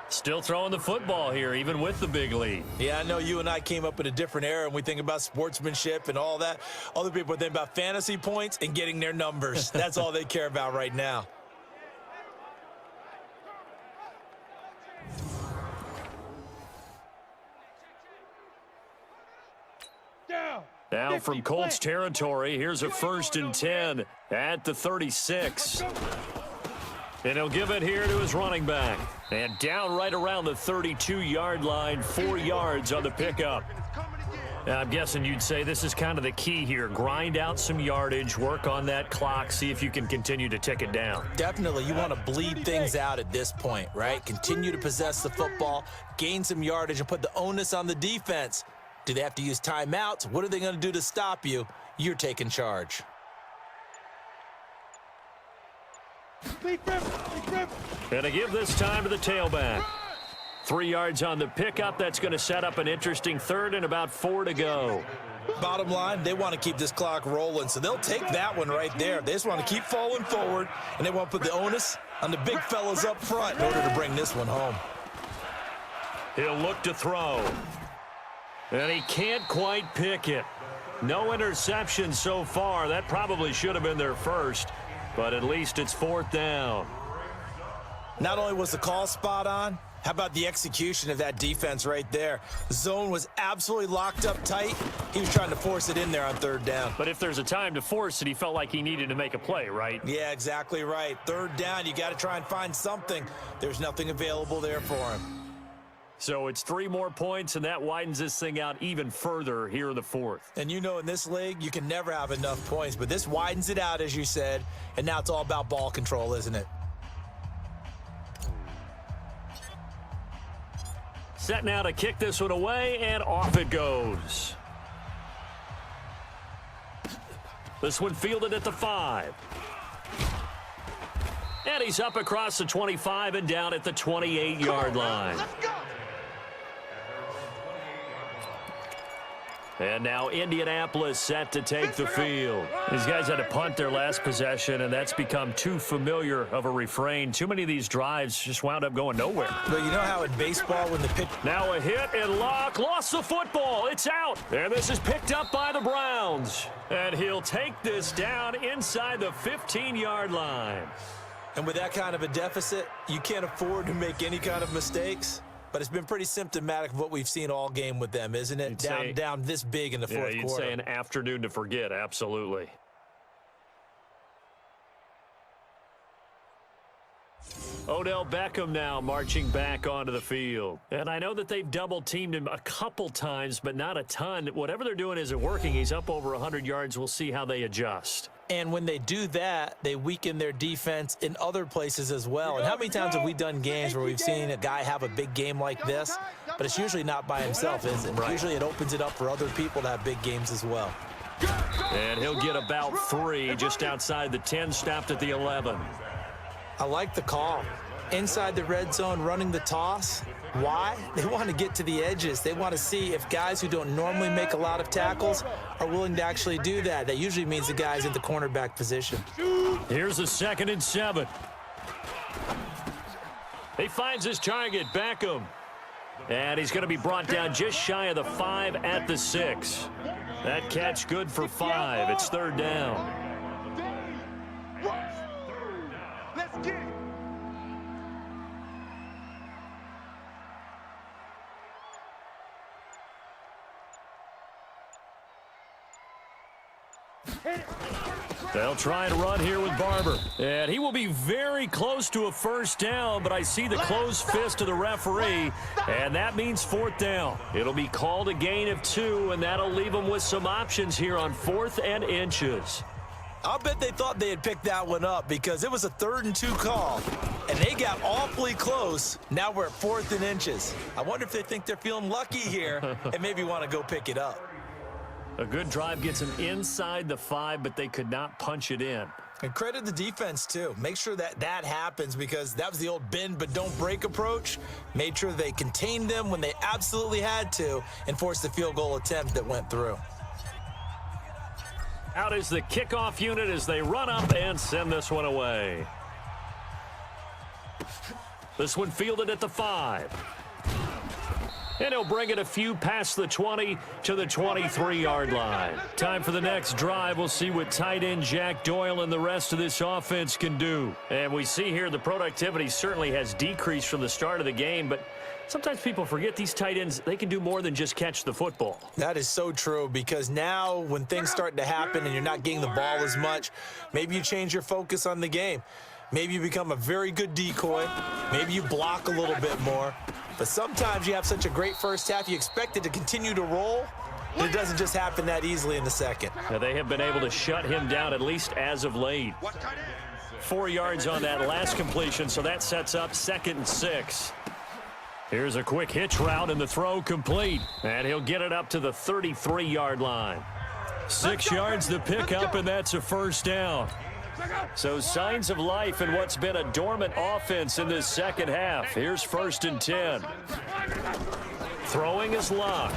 Still throwing the football here, even with the big lead. Yeah, I know you and I came up in a different era, and we think about sportsmanship and all that. Other people think about fantasy points and getting their numbers. That's all they care about right now. Now from Colts territory, here's a 1st and 10 at the 36. And he'll give it here to his running back. And down right around the 32-yard line, 4 yards on the pickup. Now, I'm guessing you'd say this is kind of the key here. Grind out some yardage, work on that clock, see if you can continue to tick it down. Definitely. You want to bleed things out at this point, right? Continue to possess the football, gain some yardage, and put the onus on the defense. Do they have to use timeouts? What are they going to do to stop you? You're taking charge. And to give this time to the tailback. 3 yards on the pickup. That's going to set up an interesting 3rd and about 4 to go. Bottom line, they want to keep this clock rolling, so they'll take that one right there. They just want to keep falling forward, and they want to put the onus on the big fellas up front in order to bring this one home. He'll look to throw. And he can't quite pick it. No interception so far. That probably should have been their first, but at least it's 4th down. Not only was the call spot on, How about the execution of that defense right there? The zone was absolutely locked up tight. He was trying to force it in there on third down. But if there's a time to force it, he felt like he needed to make a play, right? Yeah, exactly right. Third down, you got to try and find something. There's nothing available there for him. So it's 3 more points, and that widens this thing out even further here in the fourth. And you know in this league, you can never have enough points, but this widens it out, as you said, and now it's all about ball control, isn't it? Set now to kick this one away, and off it goes. This one fielded at the 5. And he's up across the 25 and down at the 28-yard line. Let's go. And now Indianapolis set to take the field. These guys had to punt their last possession, and that's become too familiar of a refrain. Too many of these drives just wound up going nowhere. But you know how in baseball when the pitch... Now a hit, and Locke lost the football. It's out. And this is picked up by the Browns. And he'll take this down inside the 15-yard line. And with that kind of a deficit, you can't afford to make any kind of mistakes. But it's been pretty symptomatic of what we've seen all game with them, isn't it? Down this big in the fourth quarter. Yeah, you'd say an afternoon to forget, absolutely. Odell Beckham now marching back onto the field. And I know that they've double-teamed him a couple times, but not a ton. Whatever they're doing isn't working. He's up over 100 yards. We'll see how they adjust. And when they do that, they weaken their defense in other places as well. And how many times have we done games where we've seen a guy have a big game like this, but it's usually not by himself, is it? Right. Usually it opens it up for other people to have big games as well. And he'll get about 3 just outside the 10, stopped at the 11. I like the call. Inside the red zone, running the toss. Why? They want to get to the edges. They want to see if guys who don't normally make a lot of tackles are willing to actually do that. That usually means the guy's in the cornerback position. Here's a 2nd and 7. He finds his target, Beckham. And he's going to be brought down just shy of the 5 at the 6. That catch good for 5. It's 3rd down. Let's get it. They'll try and run here with Barber. And he will be very close to a 1st down, but I see the closed fist of the referee, and that means 4th down. It'll be called a gain of 2, and that'll leave them with some options here on 4th and inches. I'll bet they thought they had picked that one up because it was a 3rd and 2 call, and they got awfully close. Now we're at 4th and inches. I wonder if they think they're feeling lucky here and maybe want to go pick it up. A good drive gets them inside the 5, but they could not punch it in. And credit the defense, too. Make sure that that happens because that was the old bend but don't break approach. Made sure they contained them when they absolutely had to and forced the field goal attempt that went through. Out is the kickoff unit as they run up and send this one away. This one fielded at the 5. And he'll bring it a few past the 20 to the 23-yard line. Time for the next drive. We'll see what tight end Jack Doyle and the rest of this offense can do. And we see here the productivity certainly has decreased from the start of the game, but sometimes people forget these tight ends, they can do more than just catch the football. That is so true because now when things start to happen and you're not getting the ball as much, maybe you change your focus on the game. Maybe you become a very good decoy. Maybe you block a little bit more. But sometimes you have such a great first half, you expect it to continue to roll, and it doesn't just happen that easily in the second. Now they have been able to shut him down, at least as of late. 4 yards on that last completion, so that sets up 2nd and 6. Here's a quick hitch route, and the throw complete. And he'll get it up to the 33-yard line. 6 yards to pick up, and that's a 1st down. So signs of life in what's been a dormant offense in this second half. Here's 1st and 10. Throwing is locked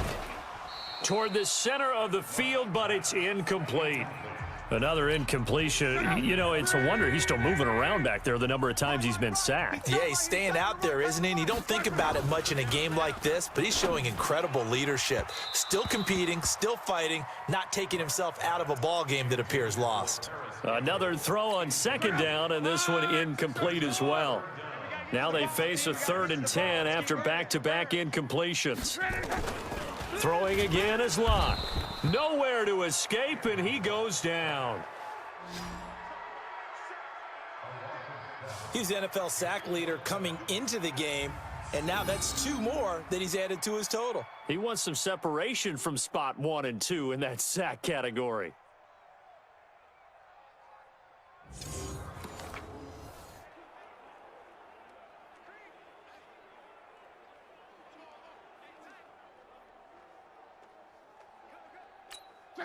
toward the center of the field, but it's incomplete. Another incompletion. You know, it's a wonder he's still moving around back there the number of times he's been sacked. Yeah, he's staying out there, isn't he? And you don't think about it much in a game like this, but he's showing incredible leadership. Still competing, still fighting, not taking himself out of a ball game that appears lost. Another throw on 2nd down, and this one incomplete as well. Now they face a 3rd and 10 after back-to-back incompletions. Throwing again is Locke. Nowhere to escape, and he goes down. He's the NFL sack leader coming into the game, and now that's 2 more that he's added to his total. He wants some separation from spot 1 and 2 in that sack category.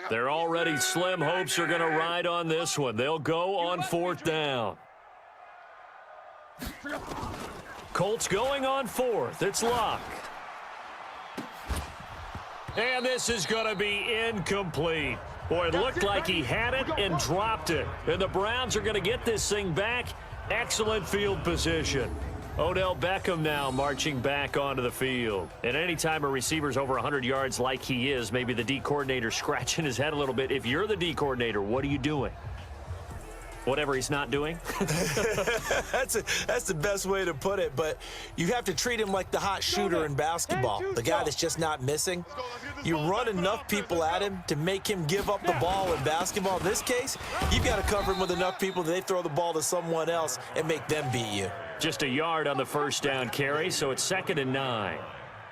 Their already slim hopes are going to ride on this one. They'll go on 4th down. Colts going on 4th. It's Locke. And this is going to be incomplete. Boy, it looked like he had it and dropped it. And the Browns are going to get this thing back. Excellent field position. Odell Beckham now marching back onto the field. And anytime a receiver's over 100 yards like he is, maybe the D coordinator scratching his head a little bit. If you're the D coordinator, what are you doing? Whatever he's not doing? That's the best way to put it, but you have to treat him like the hot shooter in basketball, the guy that's just not missing. You run enough people at him to make him give up the ball in basketball. In this case, you've got to cover him with enough people that they throw the ball to someone else and make them beat you. Just a yard on the 1st down carry, so it's 2nd and 9.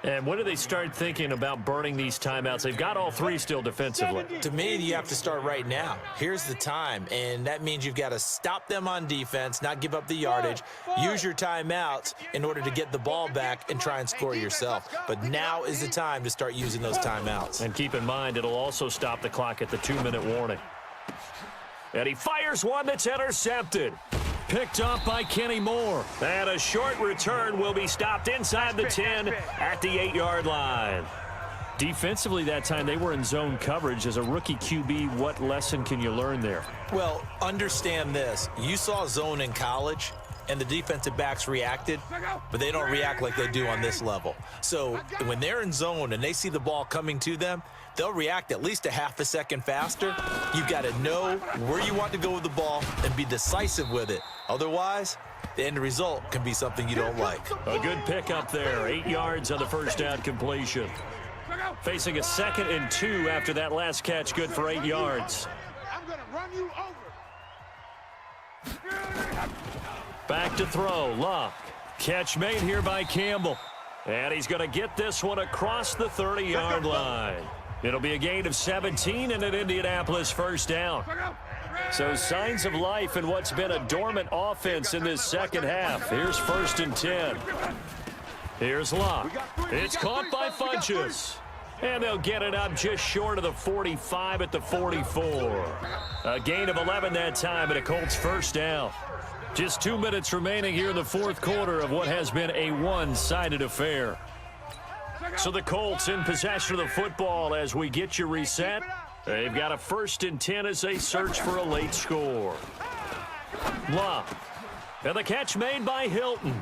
And when do they start thinking about burning these timeouts? They've got all 3 still defensively. To me, you have to start right now. Here's the time, and that means you've got to stop them on defense, not give up the yardage, use your timeouts in order to get the ball back and try and score yourself. But now is the time to start using those timeouts. And keep in mind, it'll also stop the clock at the 2-minute warning. And he fires one that's intercepted. Picked up by Kenny Moore. And a short return will be stopped inside the 10 at the 8-yard line. Defensively that time, they were in zone coverage. As a rookie QB, what lesson can you learn there? Well, understand this. You saw zone in college, and the defensive backs reacted, but they don't react like they do on this level. So when they're in zone and they see the ball coming to them, they'll react at least a half a second faster. You've got to know where you want to go with the ball and be decisive with it. Otherwise, the end result can be something you don't like. A good pickup there. 8 yards on the 1st down completion. Facing a 2nd and 2 after that last catch, good for 8 yards. I'm going to run you over. Back to throw. Locke. Catch made here by Campbell. And he's going to get this one across the 30-yard line. It'll be a gain of 17 and an Indianapolis 1st down. So signs of life in what's been a dormant offense in this 2nd half. Here's 1st and 10. Here's Locke. It's caught by Funchess. And they'll get it up just short of the 45 at the 44. A gain of 11 that time and a Colts 1st down. Just 2 minutes remaining here in the 4th quarter of what has been a one-sided affair. So the Colts in possession of the football as we get you reset. They've got a 1st and 10 as they search for a late score. Locke. And the catch made by Hilton.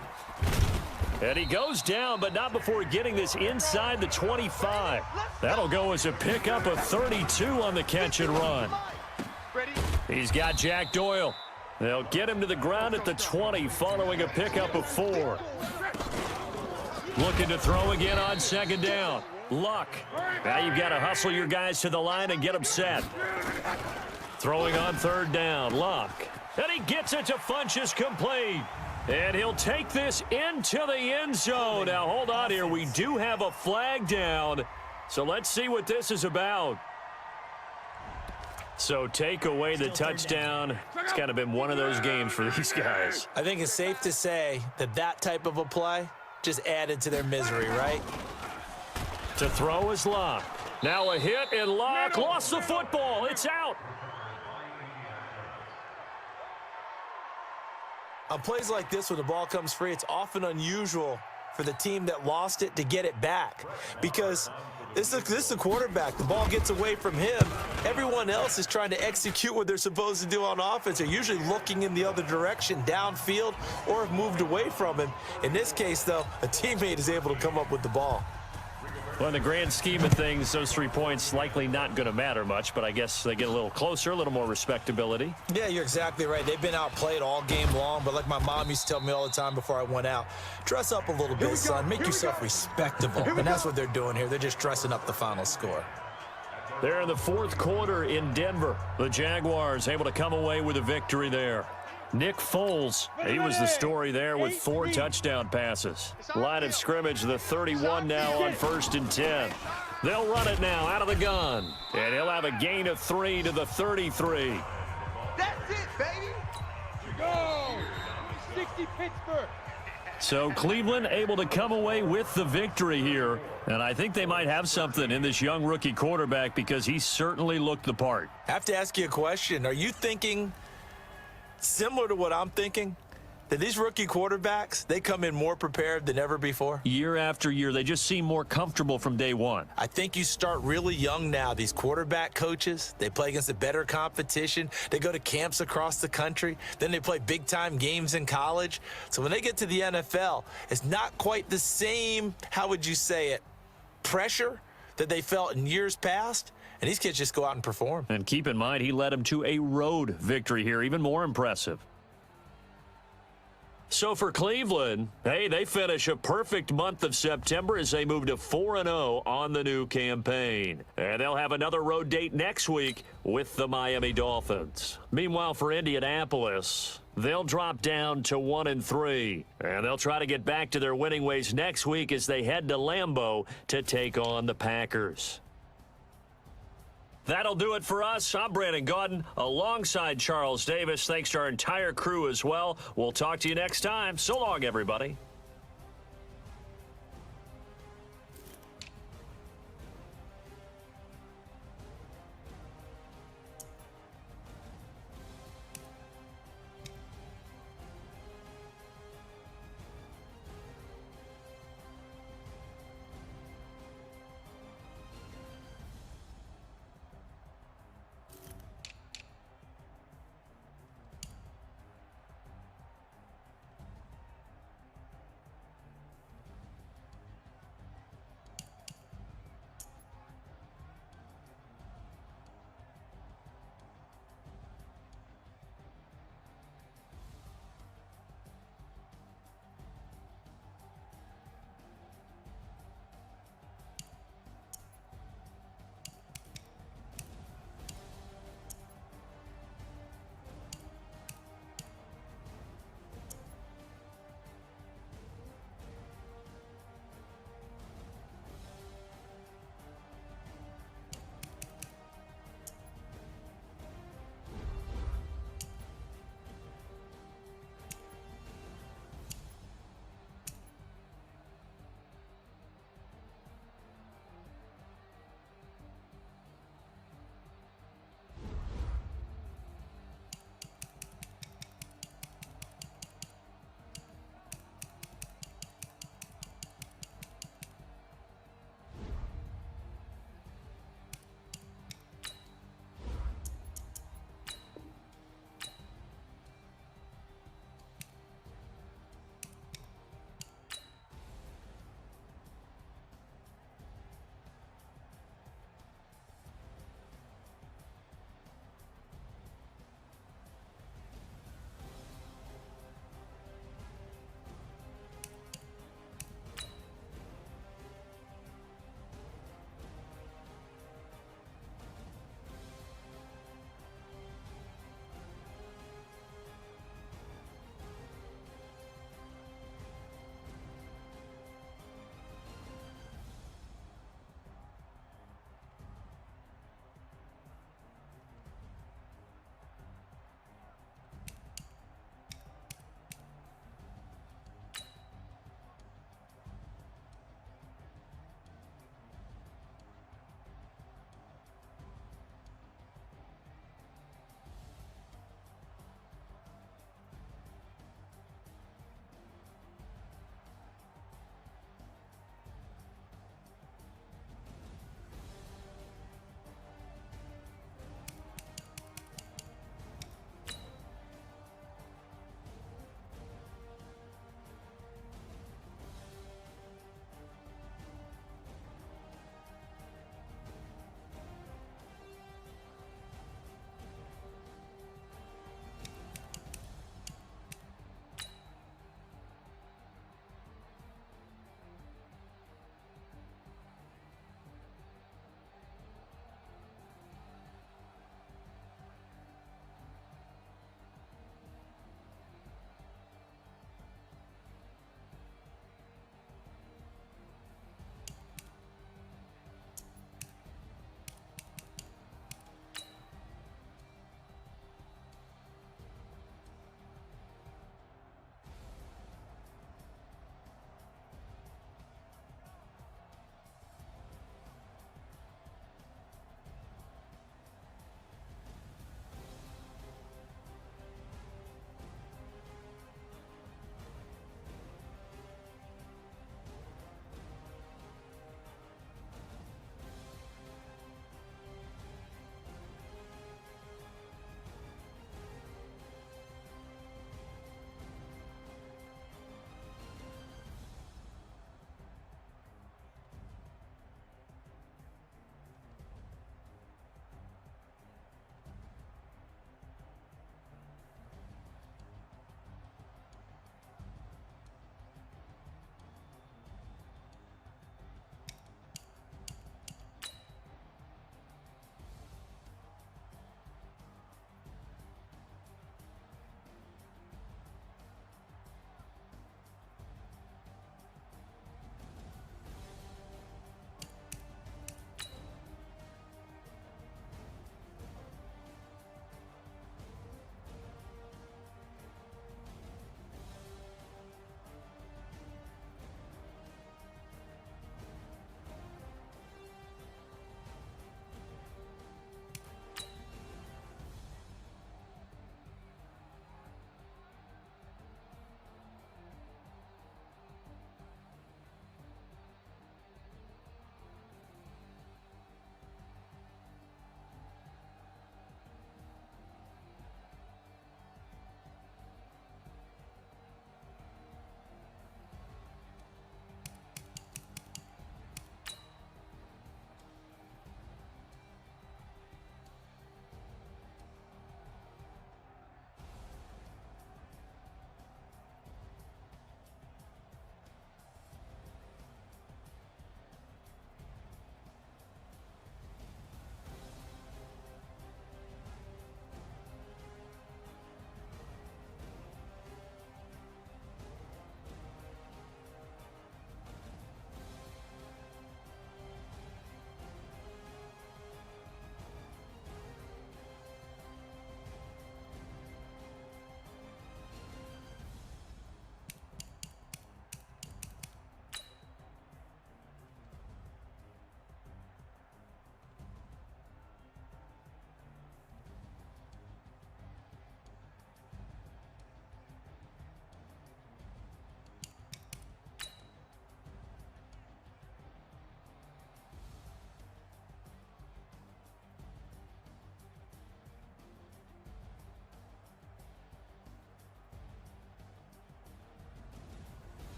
And he goes down, but not before getting this inside the 25. That'll go as a pickup of 32 on the catch and run. He's got Jack Doyle. They'll get him to the ground at the 20 following a pickup of 4. Looking to throw again on 2nd down. Luck. Now you've got to hustle your guys to the line and get them set. Throwing on 3rd down. Luck. And he gets it to Funchess complete. And he'll take this into the end zone. Now hold on here. We do have a flag down. So let's see what this is about. So take away the touchdown. It's kind of been one of those games for these guys. I think it's safe to say that that type of a play just added to their misery, right? To throw is Locke. Now a hit, and Locke lost the football. It's out. On plays like this, when the ball comes free, it's often unusual for the team that lost it to get it back, because this is the quarterback. The ball gets away from him. Everyone else is trying to execute what they're supposed to do on offense. They're usually looking in the other direction, downfield, or have moved away from him. In this case, though, a teammate is able to come up with the ball. Well, in the grand scheme of things, those 3 points likely not going to matter much, but I guess they get a little closer, a little more respectability. Yeah, you're exactly right. They've been outplayed all game long, but like my mom used to tell me all the time before I went out, dress up a little bit, son. Make yourself respectable. And that's what they're doing here. They're just dressing up the final score. They're in the fourth quarter in Denver. The Jaguars able to come away with a victory there. Nick Foles, he was the story there with 4 touchdown passes. Line of scrimmage, the 31 now on 1st and 10. They'll run it now out of the gun. And he'll have a gain of 3 to the 33. That's it, baby. Go. 60 Pittsburgh. So Cleveland able to come away with the victory here. And I think they might have something in this young rookie quarterback because he certainly looked the part. I have to ask you a question. Are you thinking similar to what I'm thinking? That these rookie quarterbacks, they come in more prepared than ever before? Year after year, they just seem more comfortable from day one. I think you start really young now. These quarterback coaches, they play against a better competition. They go to camps across the country. Then they play big-time games in college. So when they get to the NFL, it's not quite the same, how would you say it, pressure that they felt in years past. And these kids just go out and perform. And keep in mind, he led them to a road victory here, even more impressive. So for Cleveland, hey, they finish a perfect month of September as they move to 4-0 on the new campaign. And they'll have another road date next week with the Miami Dolphins. Meanwhile, for Indianapolis, they'll drop down to 1-3. And they'll try to get back to their winning ways next week as they head to Lambeau to take on the Packers. That'll do it for us. I'm Brandon Gaudin alongside Charles Davis. Thanks to our entire crew as well. We'll talk to you next time. So long, everybody.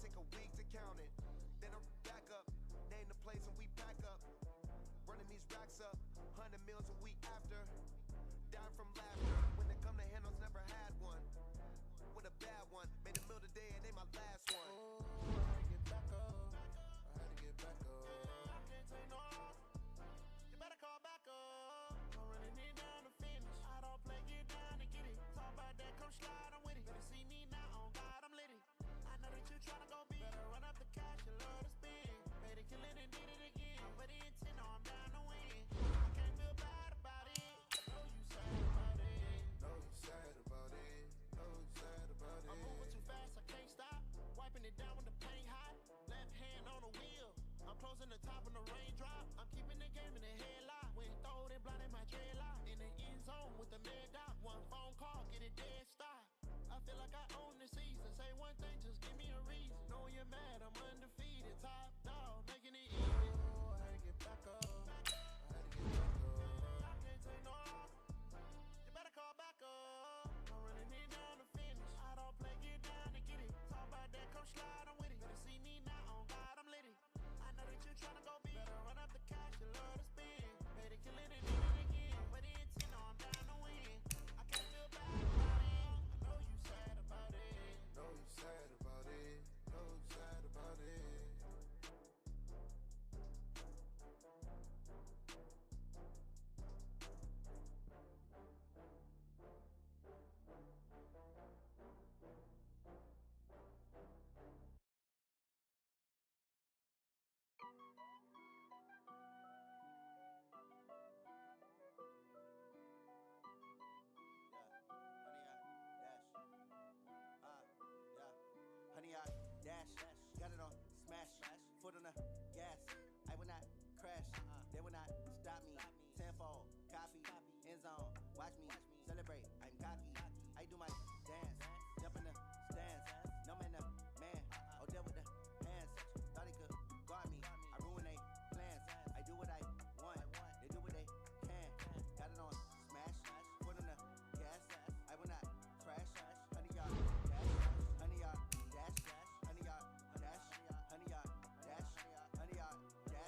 take a week to count it. Then I'm back up, name the place and we pack up. Running these racks up, 100 meals a week after. Dying from laughter, when they come to handles, never had one. With a bad one, made a meal today and they my last one. Oh, I had to get back up, I had to get back up. I can't take no off, you better call back up. I'm running it down to finish, I don't play, get down to get it. Talk about that, come slide, I'm with it. Better see me now, on God, I'm litty. I know that you tryna go big, better run up the cash, you love to spend. Made a killing and did it again, but the intent, no, I'm down to win. I can't feel bad about it, know you sad about it. Know you sad about it, know you sad about it. I'm moving too fast, I can't stop, wiping it down when the paint hot. Left hand on the wheel, I'm closing the top when the raindrop. I'm keeping the game in the headlock, when throwed and blinded my dreadlock. In the end zone with the mad dot, one phone call, get it dead stop. I feel like I own the season. Say one thing, just give me a reason. Know you're mad, I'm undefeated. Top